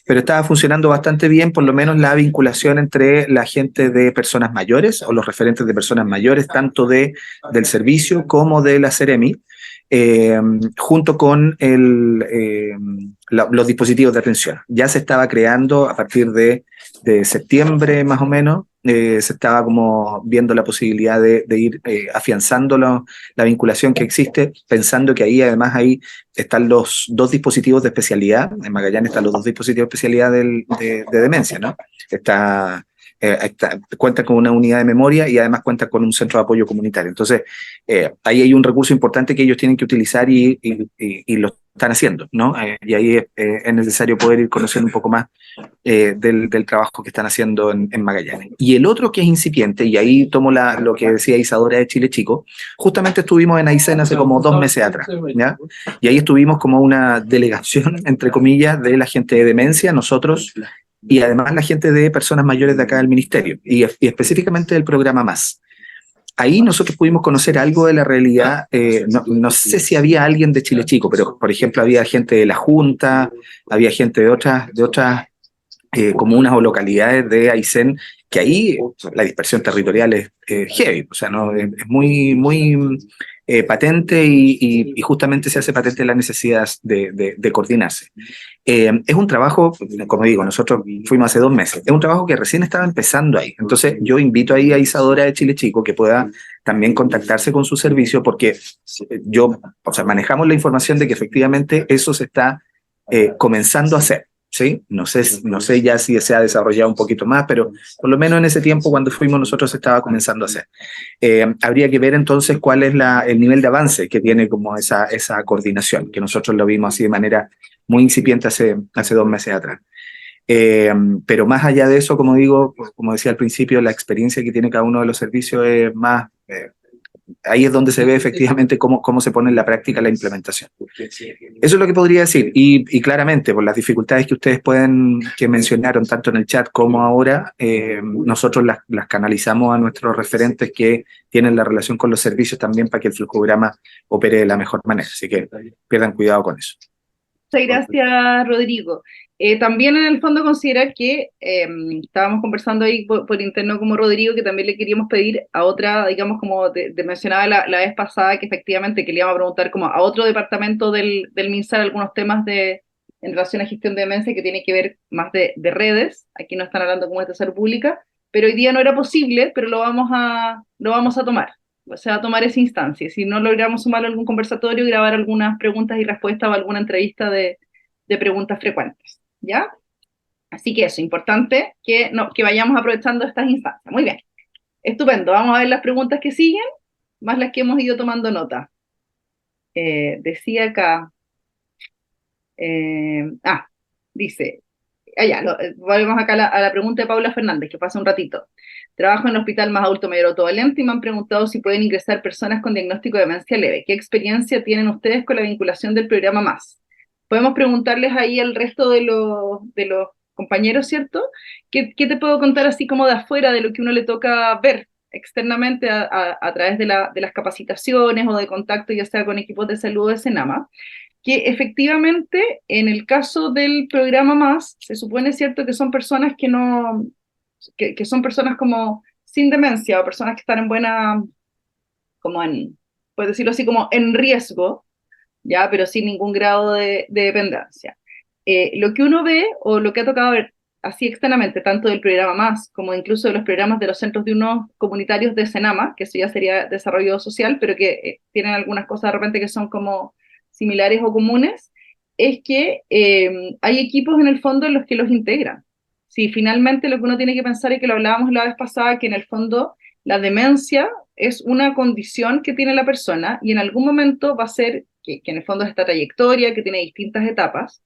pero estaba funcionando bastante bien, por lo menos la vinculación entre la gente de personas mayores o los referentes de personas mayores, tanto del servicio como de la Seremi, junto con los dispositivos de atención. Ya se estaba creando a partir de septiembre más o menos, se estaba como viendo la posibilidad de ir afianzando la vinculación que existe, pensando que además ahí están los 2 dispositivos de especialidad. En Magallanes están los 2 dispositivos de especialidad de demencia, ¿no? Cuenta con una unidad de memoria y además cuenta con un centro de apoyo comunitario. Entonces, ahí hay un recurso importante que ellos tienen que utilizar y lo están haciendo, ¿no? Y ahí es necesario poder ir conociendo un poco más del trabajo que están haciendo en Magallanes. Y el otro que es incipiente, y ahí tomo lo que decía Isadora de Chile Chico, justamente estuvimos en Aysén hace como 2 meses atrás, ¿ya? Y ahí estuvimos como una delegación, entre comillas, de la gente de demencia, nosotros, y además la gente de personas mayores de acá del ministerio, y específicamente del programa Más. Ahí nosotros pudimos conocer algo de la realidad. No sé si había alguien de Chile Chico, pero por ejemplo había gente de la Junta, había gente de otras comunas o localidades de Aysén, que ahí la dispersión territorial es heavy, o sea, ¿no? Es muy, muy patente, y justamente se hace patente la necesidad de coordinarse. Es un trabajo, como digo, nosotros fuimos hace 2 meses, es un trabajo que recién estaba empezando ahí. Entonces yo invito ahí a Isadora de Chile Chico que pueda también contactarse con su servicio, porque manejamos la información de que efectivamente eso se está comenzando a hacer. ¿Sí? No sé ya si se ha desarrollado un poquito más, pero por lo menos en ese tiempo cuando fuimos nosotros se estaba comenzando a hacer. Habría que ver entonces cuál es el nivel de avance que tiene como esa coordinación, que nosotros lo vimos así de manera muy incipiente hace 2 meses atrás. Pero más allá de eso, como digo, como decía al principio, la experiencia que tiene cada uno de los servicios es más... ahí es donde se ve efectivamente cómo se pone en la práctica la implementación. Eso es lo que podría decir, y claramente por las dificultades que ustedes que mencionaron tanto en el chat como ahora, nosotros las canalizamos a nuestros referentes que tienen la relación con los servicios también para que el flujograma opere de la mejor manera, así que pierdan cuidado con eso. Muchas gracias, Rodrigo. También en el fondo considerar que estábamos conversando ahí por interno como Rodrigo, que también le queríamos pedir a otra, digamos, como te mencionaba la vez pasada, que efectivamente que le íbamos a preguntar como a otro departamento del MinSal algunos temas en relación a gestión de demencia que tiene que ver más de redes. Aquí no están hablando como de salud pública, pero hoy día no era posible, pero lo vamos a tomar. O sea, a tomar esa instancia. Si no logramos sumar algún conversatorio, grabar algunas preguntas y respuestas o alguna entrevista de preguntas frecuentes, ¿ya? Así que eso, importante que vayamos aprovechando estas instancias. Muy bien, estupendo. Vamos a ver las preguntas que siguen, más las que hemos ido tomando nota. Decía acá, dice, volvemos acá a la pregunta de Paula Fernández, que pasa un ratito. Trabajo en el Hospital Más Adulto Mayor Otto Valente y me han preguntado si pueden ingresar personas con diagnóstico de demencia leve. ¿Qué experiencia tienen ustedes con la vinculación del programa Más? Podemos preguntarles ahí al resto de los compañeros, ¿cierto? ¿Qué te puedo contar así como de afuera de lo que uno le toca ver externamente a través de las capacitaciones o de contacto, ya sea con equipos de salud de Senama? Que efectivamente en el caso del programa Más, se supone, ¿cierto?, que son personas que son personas como sin demencia o personas que están puedes decirlo así, como en riesgo, ¿ya? Pero sin ningún grado de dependencia. Lo que uno ve, o lo que ha tocado ver así externamente, tanto del programa Más, como incluso de los programas de los centros de unos comunitarios de Senama, que eso ya sería desarrollo social, pero que tienen algunas cosas de repente que son como similares o comunes, es que hay equipos en el fondo en los que los integran. Si finalmente lo que uno tiene que pensar, y que lo hablábamos la vez pasada, que en el fondo la demencia es una condición que tiene la persona y en algún momento va a ser, que en el fondo es esta trayectoria, que tiene distintas etapas,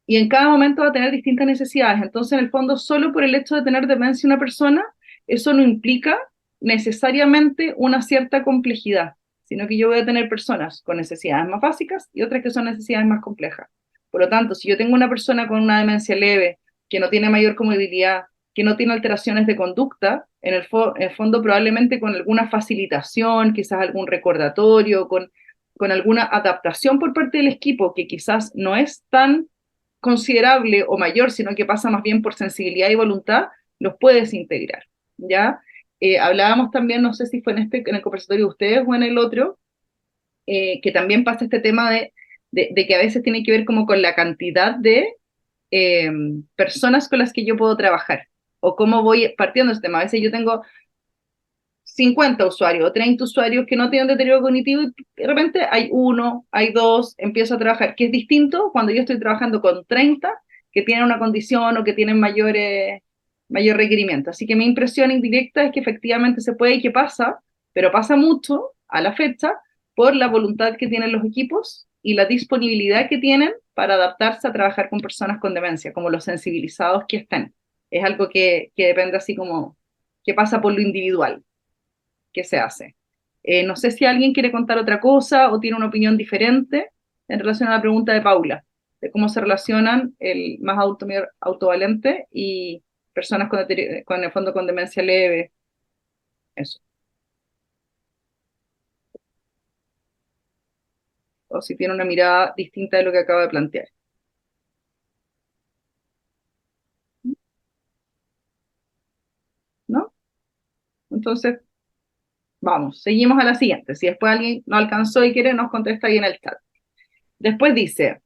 y en cada momento va a tener distintas necesidades. Entonces, en el fondo, solo por el hecho de tener demencia una persona, eso no implica necesariamente una cierta complejidad, sino que yo voy a tener personas con necesidades más básicas y otras que son necesidades más complejas. Por lo tanto, si yo tengo una persona con una demencia leve, que no tiene mayor comorbilidad, que no tiene alteraciones de conducta, en el fondo probablemente con alguna facilitación, quizás algún recordatorio, con alguna adaptación por parte del equipo, que quizás no es tan considerable o mayor, sino que pasa más bien por sensibilidad y voluntad, los puedes integrar, ¿ya? Hablábamos también, no sé si fue en el conversatorio de ustedes o en el otro, que también pasa este tema de que a veces tiene que ver como con la cantidad de personas con las que yo puedo trabajar, o cómo voy partiendo este tema. A veces yo tengo 50 usuarios o 30 usuarios que no tienen deterioro cognitivo y de repente hay uno, hay dos, empiezo a trabajar, que es distinto cuando yo estoy trabajando con 30 que tienen una condición o que tienen mayor requerimiento. Así que mi impresión indirecta es que efectivamente se puede y que pasa, pero pasa mucho a la fecha por la voluntad que tienen los equipos y la disponibilidad que tienen para adaptarse a trabajar con personas con demencia, como los sensibilizados que estén. Es algo que depende así como, que pasa por lo individual que se hace. No sé si alguien quiere contar otra cosa o tiene una opinión diferente en relación a la pregunta de Paula, de cómo se relacionan el más adulto mayor autovalente y personas con el fondo con demencia leve. Eso. O si tiene una mirada distinta de lo que acaba de plantear. ¿No? Entonces, vamos, seguimos a la siguiente. Si después alguien no alcanzó y quiere, nos contesta ahí en el chat. Después dice,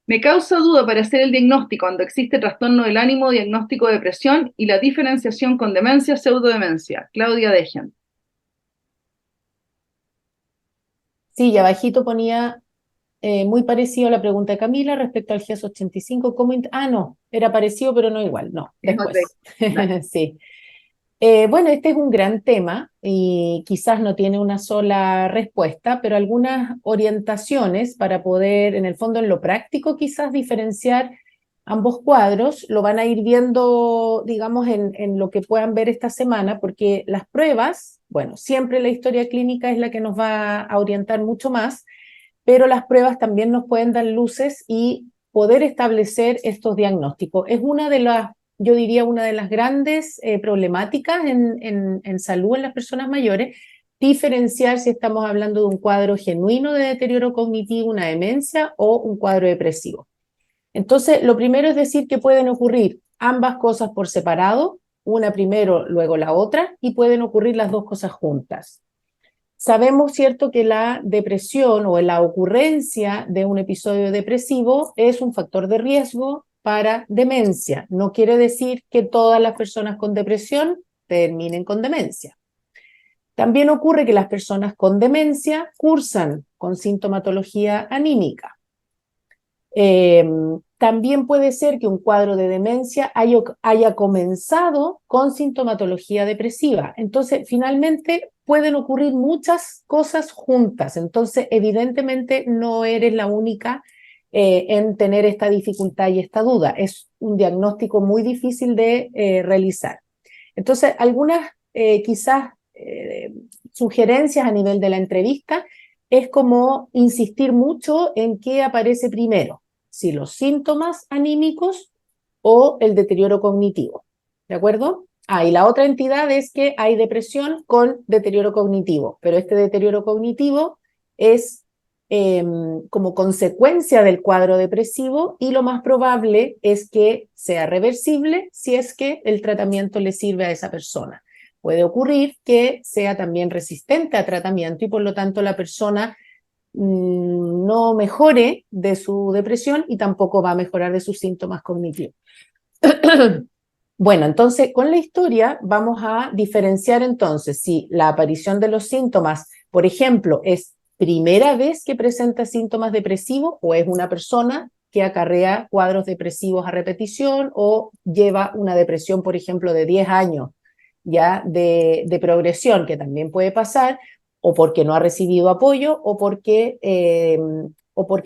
me causa duda para hacer el diagnóstico cuando existe trastorno del ánimo, diagnóstico de depresión y la diferenciación con demencia, pseudodemencia. Claudia Dejen. Sí, y abajito ponía muy parecido a la pregunta de Camila respecto al GES 85. No, era parecido pero no igual, no, después. Sí. Bueno, este es un gran tema y quizás no tiene una sola respuesta, pero algunas orientaciones para poder, en el fondo, en lo práctico, quizás diferenciar ambos cuadros, lo van a ir viendo, digamos, en lo que puedan ver esta semana, porque las pruebas, bueno, siempre la historia clínica es la que nos va a orientar mucho más, pero las pruebas también nos pueden dar luces y poder establecer estos diagnósticos. Es una de las, yo diría, una de las grandes problemáticas en salud en las personas mayores, diferenciar si estamos hablando de un cuadro genuino de deterioro cognitivo, una demencia o un cuadro depresivo. Entonces, lo primero es decir que pueden ocurrir ambas cosas por separado, una primero, luego la otra, y pueden ocurrir las dos cosas juntas. Sabemos, ¿cierto?, que la depresión o la ocurrencia de un episodio depresivo es un factor de riesgo para demencia. No quiere decir que todas las personas con depresión terminen con demencia. También ocurre que las personas con demencia cursan con sintomatología anímica. También puede ser que un cuadro de demencia haya comenzado con sintomatología depresiva. Entonces, finalmente pueden ocurrir muchas cosas juntas. Entonces, evidentemente no eres la única en tener esta dificultad y esta duda. Es un diagnóstico muy difícil de realizar. Entonces, algunas quizás sugerencias a nivel de la entrevista es como insistir mucho en qué aparece primero, si los síntomas anímicos o el deterioro cognitivo, ¿de acuerdo? Y la otra entidad es que hay depresión con deterioro cognitivo, pero este deterioro cognitivo es como consecuencia del cuadro depresivo y lo más probable es que sea reversible si es que el tratamiento le sirve a esa persona. Puede ocurrir que sea también resistente a tratamiento y por lo tanto la persona no mejore de su depresión y tampoco va a mejorar de sus síntomas cognitivos. Bueno, entonces con la historia vamos a diferenciar entonces si la aparición de los síntomas, por ejemplo, es primera vez que presenta síntomas depresivos o es una persona que acarrea cuadros depresivos a repetición o lleva una depresión, por ejemplo, de 10 años ya de progresión, que también puede pasar, o porque no ha recibido apoyo o porque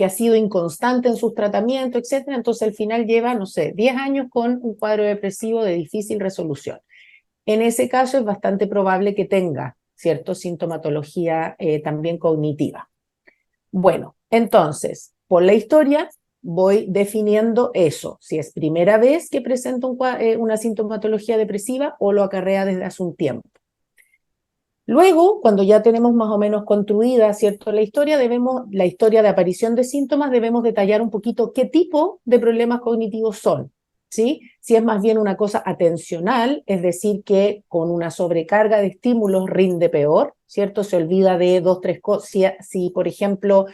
ha sido inconstante en sus tratamientos, etc. Entonces al final lleva, no sé, 10 años con un cuadro depresivo de difícil resolución. En ese caso es bastante probable que tenga, ¿cierto?, sintomatología también cognitiva. Bueno, entonces, por la historia voy definiendo eso, si es primera vez que presenta una sintomatología depresiva o lo acarrea desde hace un tiempo. Luego, cuando ya tenemos más o menos construida, ¿cierto?, la historia de aparición de síntomas, debemos detallar un poquito qué tipo de problemas cognitivos son, ¿sí? Si es más bien una cosa atencional, es decir, que con una sobrecarga de estímulos rinde peor, ¿cierto? Se olvida de 2, 3 cosas. Si, por ejemplo,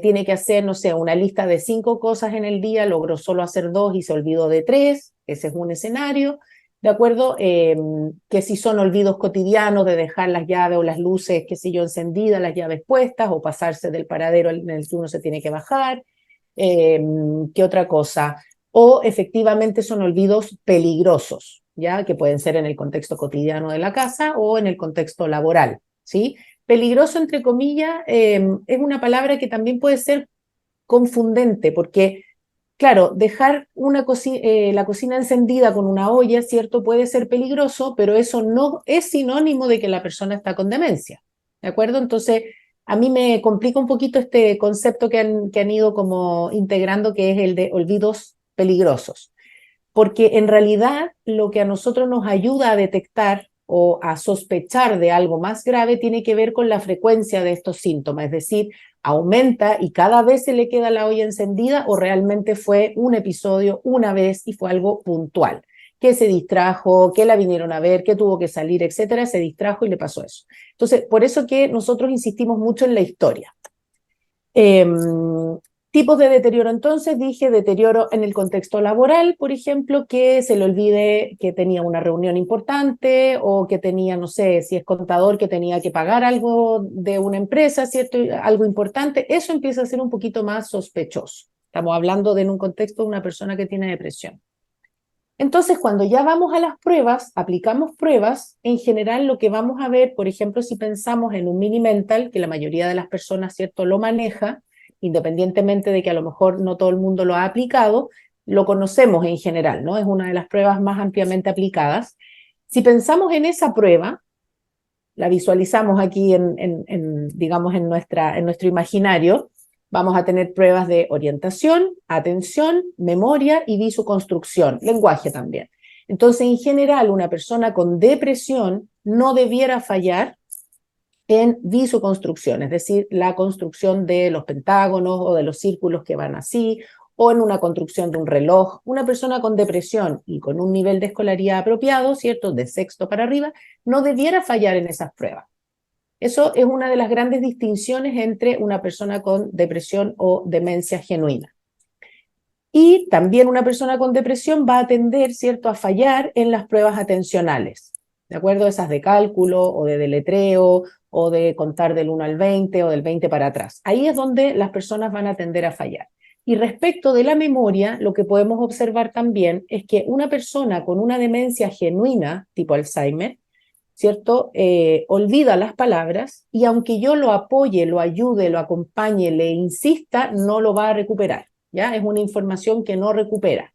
tiene que hacer, no sé, una lista de 5 cosas en el día, logró solo hacer 2 y se olvidó de 3, ese es un escenario. ¿De acuerdo? Que si son olvidos cotidianos de dejar las llaves o las luces, qué sé yo, encendidas, las llaves puestas, o pasarse del paradero en el que uno se tiene que bajar. ¿Qué otra cosa? O efectivamente son olvidos peligrosos, ¿ya? Que pueden ser en el contexto cotidiano de la casa o en el contexto laboral, ¿sí? Peligroso, entre comillas, es una palabra que también puede ser confundente, porque claro, dejar la cocina encendida con una olla, ¿cierto?, puede ser peligroso, pero eso no es sinónimo de que la persona está con demencia, ¿de acuerdo? Entonces, a mí me complica un poquito este concepto que han ido como integrando, que es el de olvidos peligrosos, porque en realidad lo que a nosotros nos ayuda a detectar o a sospechar de algo más grave tiene que ver con la frecuencia de estos síntomas, es decir, aumenta y cada vez se le queda la olla encendida o realmente fue un episodio una vez y fue algo puntual, que se distrajo, que la vinieron a ver, que tuvo que salir, etcétera, se distrajo y le pasó eso. Entonces, por eso que nosotros insistimos mucho en la historia. Tipos de deterioro, entonces dije deterioro en el contexto laboral, por ejemplo, que se le olvide que tenía una reunión importante o que tenía, no sé, si es contador, que tenía que pagar algo de una empresa, ¿cierto? Algo importante, eso empieza a ser un poquito más sospechoso. Estamos hablando de en un contexto de una persona que tiene depresión. Entonces, cuando ya vamos a las pruebas, aplicamos pruebas, en general lo que vamos a ver, por ejemplo, si pensamos en un mini mental, que la mayoría de las personas, ¿cierto?, lo maneja, independientemente de que a lo mejor no todo el mundo lo ha aplicado, lo conocemos en general, ¿no? Es una de las pruebas más ampliamente aplicadas. Si pensamos en esa prueba, la visualizamos aquí digamos, en nuestro imaginario, vamos a tener pruebas de orientación, atención, memoria y visoconstrucción, lenguaje también. Entonces, en general, una persona con depresión no debiera fallar en visoconstrucción, es decir, la construcción de los pentágonos o de los círculos que van así, o en una construcción de un reloj. Una persona con depresión y con un nivel de escolaridad apropiado, ¿cierto?, de sexto para arriba, no debiera fallar en esas pruebas. Eso es una de las grandes distinciones entre una persona con depresión o demencia genuina. Y también una persona con depresión va a tender, ¿cierto?, a fallar en las pruebas atencionales, ¿de acuerdo? Esas de cálculo o de deletreo o de contar del 1 al 20 o del 20 para atrás. Ahí es donde las personas van a tender a fallar. Y respecto de la memoria, lo que podemos observar también es que una persona con una demencia genuina, tipo Alzheimer, ¿cierto?, olvida las palabras y aunque yo lo apoye, lo ayude, lo acompañe, le insista, no lo va a recuperar, ¿ya? Es una información que no recupera.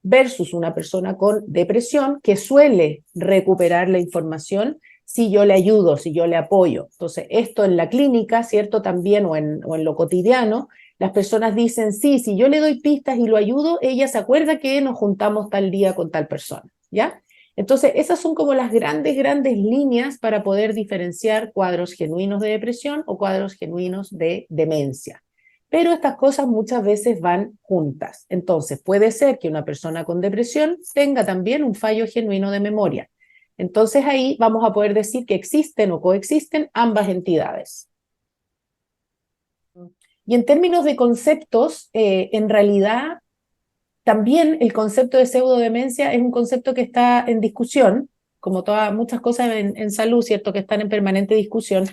Versus una persona con depresión que suele recuperar la información si yo le ayudo, si yo le apoyo. Entonces, esto en la clínica, ¿cierto?, también, o en lo cotidiano, las personas dicen, sí, si yo le doy pistas y lo ayudo, ella se acuerda que nos juntamos tal día con tal persona, ¿ya? Entonces, esas son como las grandes líneas para poder diferenciar cuadros genuinos de depresión o cuadros genuinos de demencia. Pero estas cosas muchas veces van juntas. Entonces, puede ser que una persona con depresión tenga también un fallo genuino de memoria. Entonces, ahí vamos a poder decir que existen o coexisten ambas entidades. Y en términos de conceptos, en realidad, también el concepto de pseudodemencia es un concepto que está en discusión, como muchas cosas en salud, ¿cierto?, que están en permanente discusión.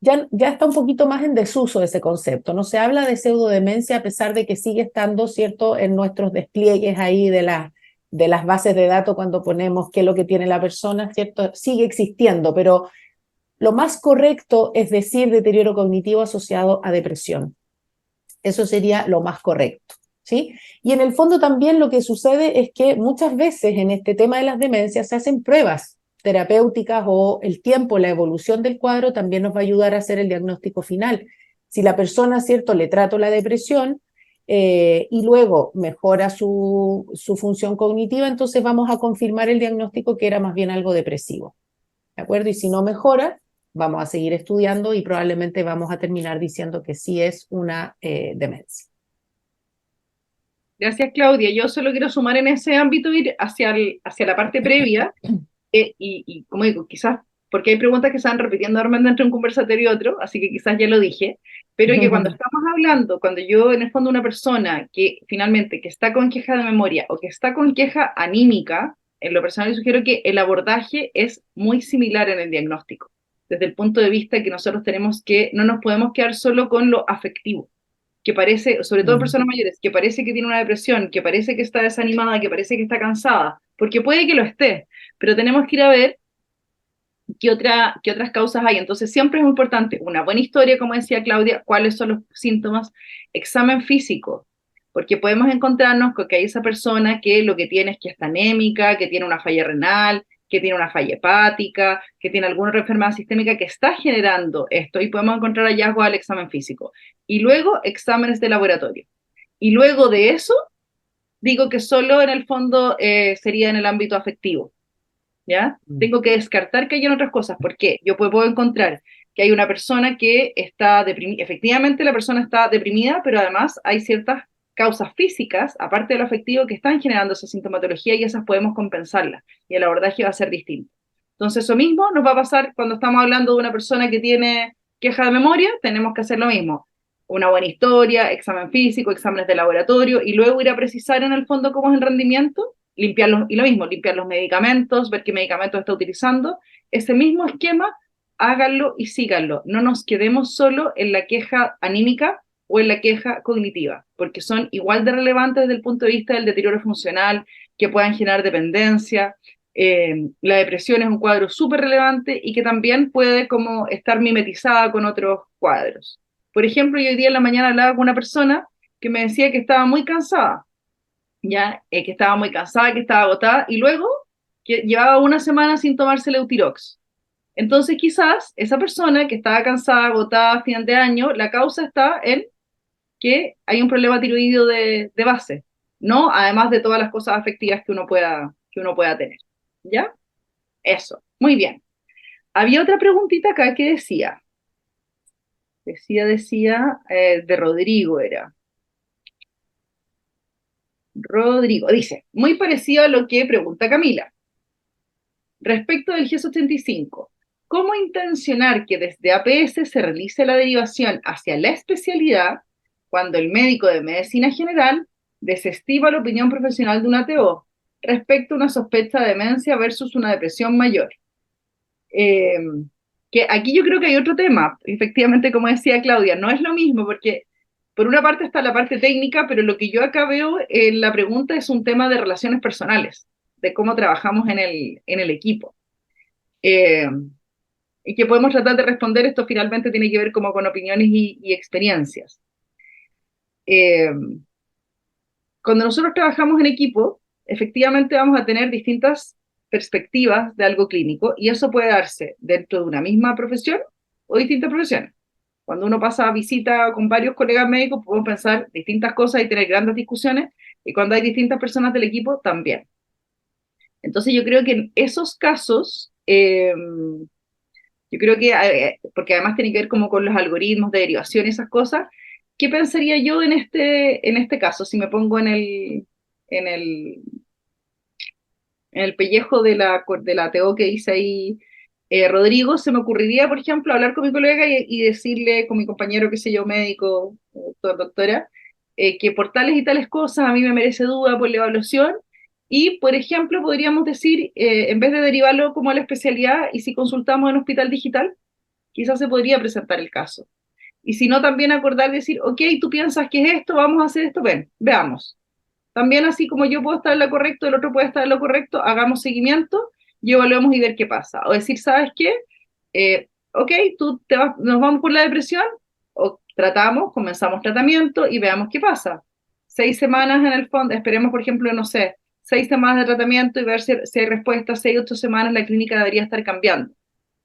ya está un poquito más en desuso ese concepto. No se habla de pseudodemencia a pesar de que sigue estando, ¿cierto?, en nuestros despliegues ahí de las bases de datos cuando ponemos qué es lo que tiene la persona, ¿cierto? Sigue existiendo, pero lo más correcto es decir deterioro cognitivo asociado a depresión. Eso sería lo más correcto, ¿sí? Y en el fondo también lo que sucede es que muchas veces en este tema de las demencias se hacen pruebas terapéuticas o el tiempo, la evolución del cuadro también nos va a ayudar a hacer el diagnóstico final. Si la persona, ¿cierto?, le trato la depresión y luego mejora su función cognitiva, entonces vamos a confirmar el diagnóstico que era más bien algo depresivo, ¿de acuerdo? Y si no mejora, vamos a seguir estudiando y probablemente vamos a terminar diciendo que sí es una demencia. Gracias, Claudia. Yo solo quiero sumar en ese ámbito, ir hacia la parte previa, y como digo, quizás, porque hay preguntas que se van repitiendo entre un conversatorio y otro, así que quizás ya lo dije, pero que cuando estamos hablando, cuando yo en el fondo una persona que finalmente que está con queja de memoria o que está con queja anímica, en lo personal yo sugiero que el abordaje es muy similar en el diagnóstico, desde el punto de vista que nosotros tenemos que, no nos podemos quedar solo con lo afectivo, que parece, sobre todo en personas mayores, que parece que tiene una depresión, que parece que está desanimada, que parece que está cansada, porque puede que lo esté, pero tenemos que ir a ver qué otras causas hay. Entonces siempre es importante una buena historia, como decía Claudia, cuáles son los síntomas, examen físico, porque podemos encontrarnos con que hay esa persona que lo que tiene es que está anémica, que tiene una falla renal, que tiene una falla hepática, que tiene alguna enfermedad sistémica que está generando esto, y podemos encontrar hallazgos al examen físico. Y luego exámenes de laboratorio. Y luego de eso, digo que solo en el fondo sería en el ámbito afectivo, ¿ya? Tengo que descartar que hayan otras cosas, porque yo puedo encontrar que hay una persona que está deprimida, efectivamente la persona está deprimida, pero además hay ciertas causas físicas, aparte de lo afectivo, que están generando esa sintomatología y esas podemos compensarlas, y el abordaje va a ser distinto. Entonces eso mismo nos va a pasar cuando estamos hablando de una persona que tiene queja de memoria, tenemos que hacer lo mismo. Una buena historia, examen físico, exámenes de laboratorio, y luego ir a precisar en el fondo cómo es el rendimiento, limpiarlos, y lo mismo, limpiar los medicamentos, ver qué medicamentos está utilizando, ese mismo esquema, háganlo y síganlo. No nos quedemos solo en la queja anímica o en la queja cognitiva, porque son igual de relevantes desde el punto de vista del deterioro funcional, que puedan generar dependencia. La depresión es un cuadro súper relevante y que también puede como estar mimetizada con otros cuadros. Por ejemplo, yo hoy día en la mañana hablaba con una persona que me decía que estaba muy cansada, ya, que estaba muy cansada, que estaba agotada, y luego que llevaba una semana sin tomarse el Eutirox. Entonces quizás esa persona que estaba cansada, agotada a fin de año, la causa está en que hay un problema tiroideo de base, ¿no? Además de todas las cosas afectivas que uno pueda tener, ¿ya? Eso, muy bien. Había otra preguntita acá que de Rodrigo era. Rodrigo dice, muy parecido a lo que pregunta Camila. Respecto del G85, ¿cómo intencionar que desde APS se realice la derivación hacia la especialidad cuando el médico de medicina general desestima la opinión profesional de un ATO respecto a una sospecha de demencia versus una depresión mayor? Que aquí yo creo que hay otro tema, efectivamente, como decía Claudia, no es lo mismo porque por una parte está la parte técnica, pero lo que yo acá veo en la pregunta es un tema de relaciones personales, de cómo trabajamos en el equipo. Y que podemos tratar de responder, esto finalmente tiene que ver como con opiniones y experiencias. Cuando nosotros trabajamos en equipo, efectivamente vamos a tener distintas perspectivas de algo clínico, y eso puede darse dentro de una misma profesión o distintas profesiones. Cuando uno pasa visita con varios colegas médicos, podemos pensar distintas cosas y tener grandes discusiones, y cuando hay distintas personas del equipo, también. Entonces yo creo que en esos casos, yo creo que, porque además tiene que ver como con los algoritmos de derivación y esas cosas, ¿qué pensaría yo en este caso? Si me pongo en el pellejo de la TO que dice ahí Rodrigo, se me ocurriría, por ejemplo, hablar con mi colega y decirle, con mi compañero, qué sé yo, médico, doctor, doctora, que por tales y tales cosas a mí me merece duda por la evaluación, y, por ejemplo, podríamos decir, en vez de derivarlo como a la especialidad, ¿y si consultamos en hospital digital? quizás se podría presentar el caso. Y si no, también acordar, decir, ok, tú piensas que es esto, vamos a hacer esto, ven, veamos. También así como yo puedo estar en lo correcto, el otro puede estar en lo correcto, hagamos seguimiento y evaluemos y ver qué pasa. O decir, ¿sabes qué? Ok, nos vamos por la depresión, o tratamos, comenzamos tratamiento y veamos qué pasa. 6 semanas en el fondo, esperemos por ejemplo, no sé, 6 semanas de tratamiento y ver si hay respuesta, 6, 8 semanas la clínica debería estar cambiando.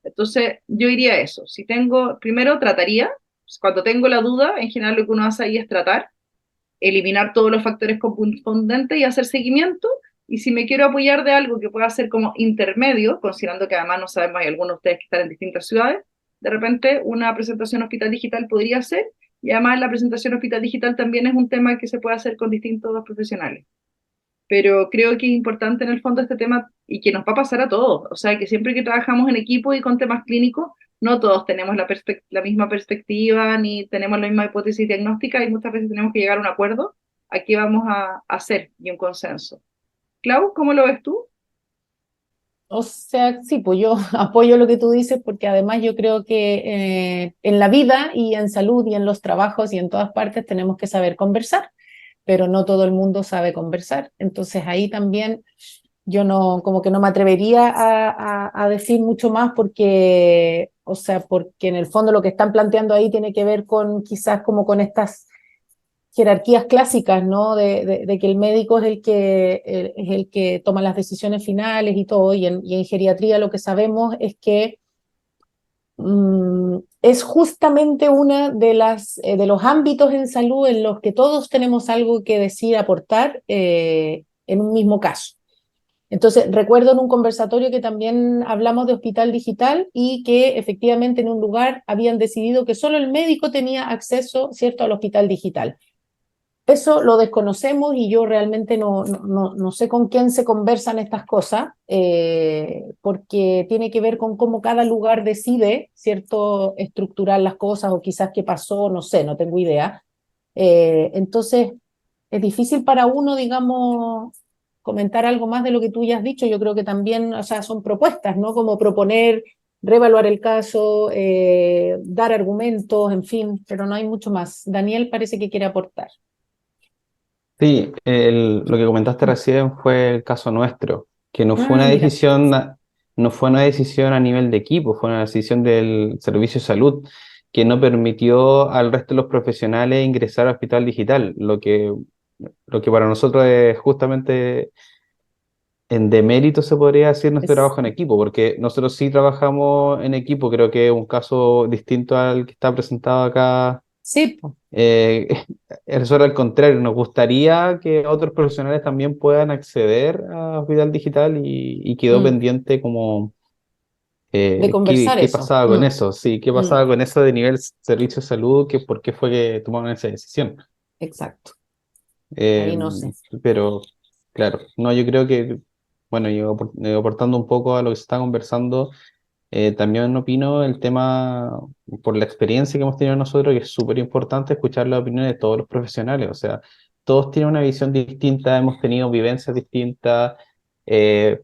Entonces yo diría eso, si tengo, primero trataría, cuando tengo la duda, en general lo que uno hace ahí es tratar, eliminar todos los factores confundentes y hacer seguimiento. Y si me quiero apoyar de algo que pueda ser como intermedio, considerando que además no sabemos, hay algunos de ustedes que están en distintas ciudades, de repente una presentación hospital digital podría ser, y además la presentación hospital digital también es un tema que se puede hacer con distintos profesionales. Pero creo que es importante en el fondo este tema y que nos va a pasar a todos. O sea, que siempre que trabajamos en equipo y con temas clínicos, no todos tenemos la misma perspectiva ni tenemos la misma hipótesis diagnóstica y muchas veces tenemos que llegar a un acuerdo a qué vamos a hacer y un consenso. Clau, ¿cómo lo ves tú? O sea, sí, pues yo apoyo lo que tú dices porque además yo creo que en la vida y en salud y en los trabajos y en todas partes tenemos que saber conversar, pero no todo el mundo sabe conversar. Entonces ahí también yo no, como que no me atrevería a decir mucho más porque, o sea, porque en el fondo lo que están planteando ahí tiene que ver con quizás como con estas jerarquías clásicas, ¿no? De que el médico es el que toma las decisiones finales y todo, y en geriatría lo que sabemos es que es justamente una de los ámbitos en salud en los que todos tenemos algo que decir, aportar en un mismo caso. Entonces, recuerdo en un conversatorio que también hablamos de hospital digital y que efectivamente en un lugar habían decidido que solo el médico tenía acceso, ¿cierto?, al hospital digital. Eso lo desconocemos y yo realmente no sé con quién se conversan estas cosas, porque tiene que ver con cómo cada lugar decide, ¿cierto?, estructurar las cosas o quizás qué pasó, no sé, no tengo idea. Entonces, es difícil para uno, digamos, comentar algo más de lo que tú ya has dicho. Yo creo que también, o sea, son propuestas, ¿no? Como proponer, reevaluar el caso, dar argumentos, en fin, pero no hay mucho más. Daniel parece que quiere aportar. Sí, lo que comentaste recién fue el caso nuestro, que no fue una Mira. decisión, no fue una decisión a nivel de equipo, fue una decisión del Servicio de Salud que no permitió al resto de los profesionales ingresar al hospital digital, lo que para nosotros es justamente en demérito, se podría decir, nuestro trabajo en equipo, porque nosotros sí trabajamos en equipo, creo que es un caso distinto al que está presentado acá. Sí, pues. Eso era al contrario, nos gustaría que otros profesionales también puedan acceder a Hospital Digital y quedó pendiente como De conversar qué eso. pasaba con eso, sí, qué pasaba con eso de nivel servicio de salud, que por qué fue que tomaron esa decisión. Exacto. Eh, Ahí no sé. pero claro, no, yo creo que, bueno, yo aportando un poco a lo que se está conversando. También opino el tema, por la experiencia que hemos tenido nosotros, que es súper importante escuchar la opinión de todos los profesionales. O sea, todos tienen una visión distinta, hemos tenido vivencias distintas, eh,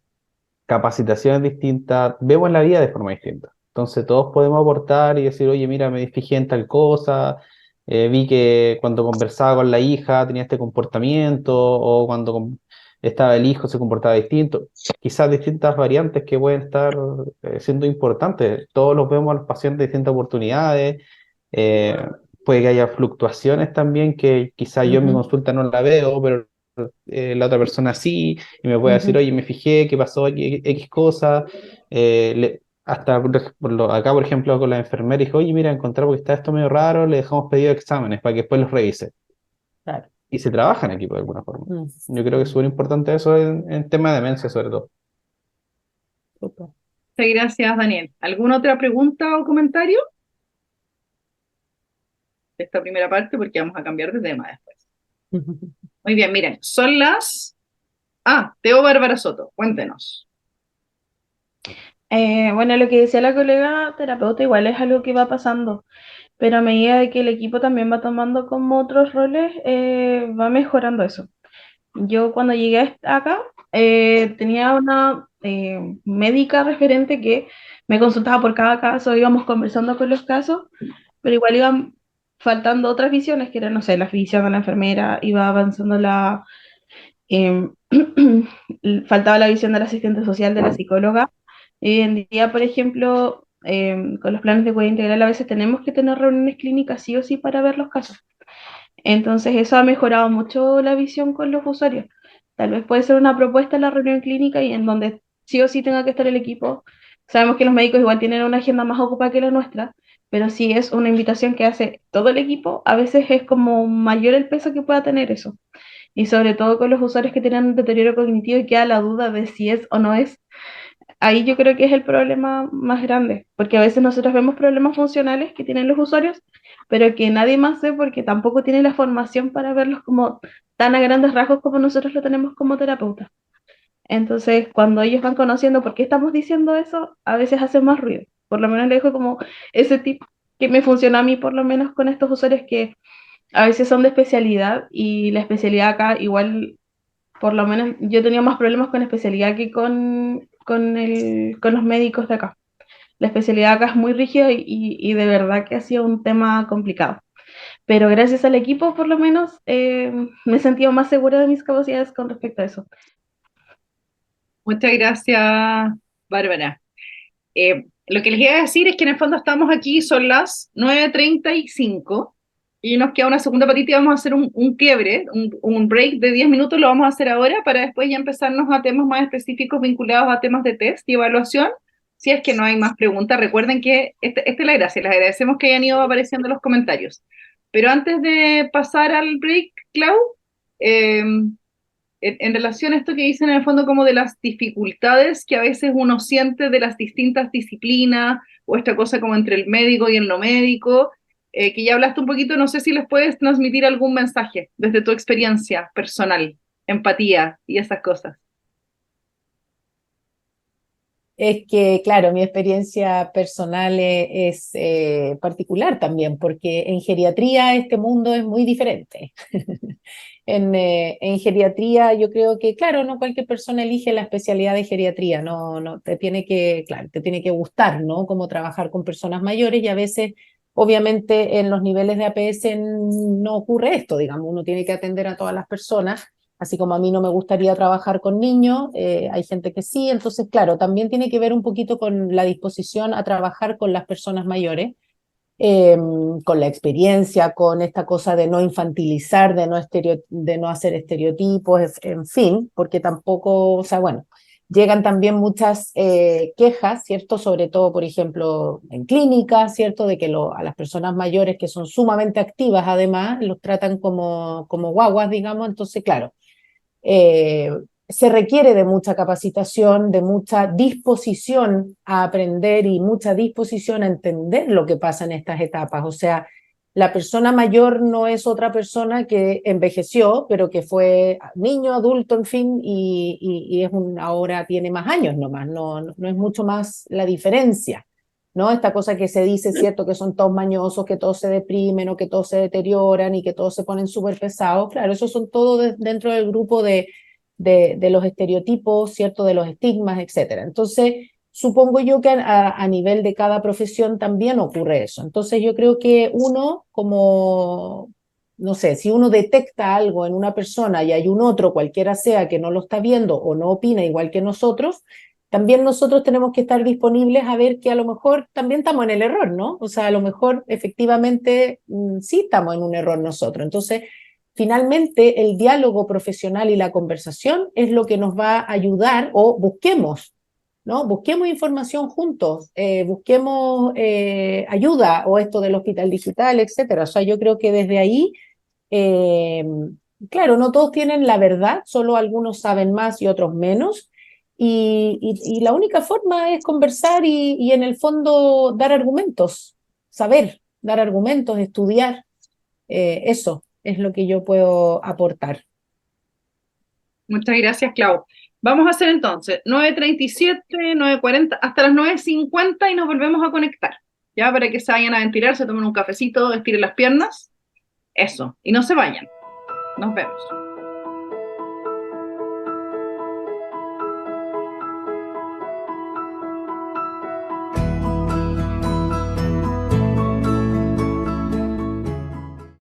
capacitaciones distintas, vemos la vida de forma distinta. Entonces todos podemos aportar y decir, oye, mira, me fijé en tal cosa, vi que cuando conversaba con la hija tenía este comportamiento, o cuando estaba el hijo se comportaba distinto. Quizás distintas variantes que pueden estar siendo importantes. Todos los vemos a los pacientes de distintas oportunidades. eh, Puede que haya fluctuaciones también que quizás yo en mi consulta no la veo, pero la otra persona sí, y me puede decir, oye, me fijé que pasó X cosa. Hasta acá, por ejemplo, con la enfermera, dijo, oye, mira, encontramos que está esto medio raro, le dejamos pedido exámenes para que después los revise. Claro. Y se trabaja en equipo de alguna forma. Yo creo que es súper importante eso en tema de demencia, sobre todo. Muchas gracias, Daniel. ¿Alguna otra pregunta o comentario de esta primera parte? Porque vamos a cambiar de tema después. Muy bien, miren, son las... Teo Bárbara Soto, cuéntenos. Bueno, lo que decía la colega terapeuta igual es algo que va pasando, pero a medida de que el equipo también va tomando como otros roles, va mejorando eso. Yo cuando llegué acá tenía una médica referente que me consultaba por cada caso, íbamos conversando con los casos, pero igual iban faltando otras visiones, que era, no sé, la visión de la enfermera, iba avanzando em, faltaba la visión del asistente social, de la psicóloga. Y hoy en día, por ejemplo, con los planes de cuidado integral a veces tenemos que tener reuniones clínicas sí o sí para ver los casos. Entonces eso ha mejorado mucho la visión con los usuarios. Tal vez puede ser una propuesta en la reunión clínica y en donde sí o sí tenga que estar el equipo. Sabemos que los médicos igual tienen una agenda más ocupada que la nuestra, pero si es una invitación que hace todo el equipo, a veces es como mayor el peso que pueda tener eso. Y sobre todo con los usuarios que tienen un deterioro cognitivo y queda la duda de si es o no es. Ahí yo creo que es el problema más grande, porque a veces nosotros vemos problemas funcionales que tienen los usuarios, pero que nadie más ve porque tampoco tiene la formación para verlos como tan a grandes rasgos como nosotros lo tenemos como terapeutas. Entonces, cuando ellos van conociendo por qué estamos diciendo eso, a veces hace más ruido. Por lo menos le dejo como ese tip que me funciona a mí, por lo menos con estos usuarios que a veces son de especialidad y la especialidad acá igual, por lo menos yo he tenido más problemas con especialidad que con los médicos de acá. La especialidad acá es muy rígida y de verdad que ha sido un tema complicado. Pero gracias al equipo, por lo menos, me he sentido más segura de mis capacidades con respecto a eso. Muchas gracias, Bárbara. Lo que les iba a decir es que en el fondo estamos aquí, son las 9:35 y nos queda una segunda patita y vamos a hacer un quiebre, un break de 10 minutos, lo vamos a hacer ahora para después ya empezarnos a temas más específicos vinculados a temas de test y evaluación. Si es que no hay más preguntas, recuerden que esta es la gracia, les agradecemos que hayan ido apareciendo los comentarios. Pero antes de pasar al break, Clau, eh, en relación a esto que dicen en el fondo como de las dificultades que a veces uno siente de las distintas disciplinas o esta cosa como entre el médico y el no médico, que ya hablaste un poquito, no sé si les puedes transmitir algún mensaje desde tu experiencia personal, empatía y esas cosas. Es que, claro, mi experiencia personal es particular también, porque en geriatría este mundo es muy diferente. En geriatría yo creo que, claro, no cualquier persona elige la especialidad de geriatría, no, te tiene que, claro, te tiene que gustar, ¿no? Cómo trabajar con personas mayores y a veces, obviamente, en los niveles de APS no ocurre esto, digamos, uno tiene que atender a todas las personas. Así como a mí no me gustaría trabajar con niños, hay gente que sí, entonces claro, también tiene que ver un poquito con la disposición a trabajar con las personas mayores, con la experiencia, con esta cosa de no infantilizar, de no hacer estereotipos, en fin, porque tampoco, o sea, bueno, llegan también muchas quejas, ¿cierto? Sobre todo, por ejemplo, en clínicas, ¿cierto? De que a las personas mayores que son sumamente activas, además, los tratan como guaguas, digamos, entonces, claro. Se requiere de mucha capacitación, de mucha disposición a aprender y mucha disposición a entender lo que pasa en estas etapas. O sea, la persona mayor no es otra persona que envejeció, pero que fue niño, adulto, en fin, y ahora tiene más años nomás, no es mucho más la diferencia. ¿No? Esta cosa que se dice, cierto, que son todos mañosos, que todos se deprimen o que todos se deterioran y que todos se ponen súper pesados. Claro, esos son todos dentro del grupo de los estereotipos, cierto, de los estigmas, etcétera. Entonces, supongo yo que a nivel de cada profesión también ocurre eso. Entonces, yo creo que uno, como, no sé, si uno detecta algo en una persona y hay un otro, cualquiera sea, que no lo está viendo o no opina igual que nosotros, también nosotros tenemos que estar disponibles a ver que a lo mejor también estamos en el error, ¿no? O sea, a lo mejor efectivamente sí estamos en un error nosotros. Entonces, finalmente, el diálogo profesional y la conversación es lo que nos va a ayudar, o busquemos, ¿no? Busquemos información juntos, busquemos ayuda, o esto del hospital digital, etcétera. O sea, yo creo que desde ahí, claro, no todos tienen la verdad, solo algunos saben más y otros menos. Y la única forma es conversar y en el fondo dar argumentos, saber, dar argumentos, estudiar. Eso es lo que yo puedo aportar. Muchas gracias, Clau. Vamos a hacer entonces 9:37, 9:40, hasta las 9:50 y nos volvemos a conectar, ya para que se vayan a ventilar, se tomen un cafecito, estiren las piernas, eso, y no se vayan. Nos vemos.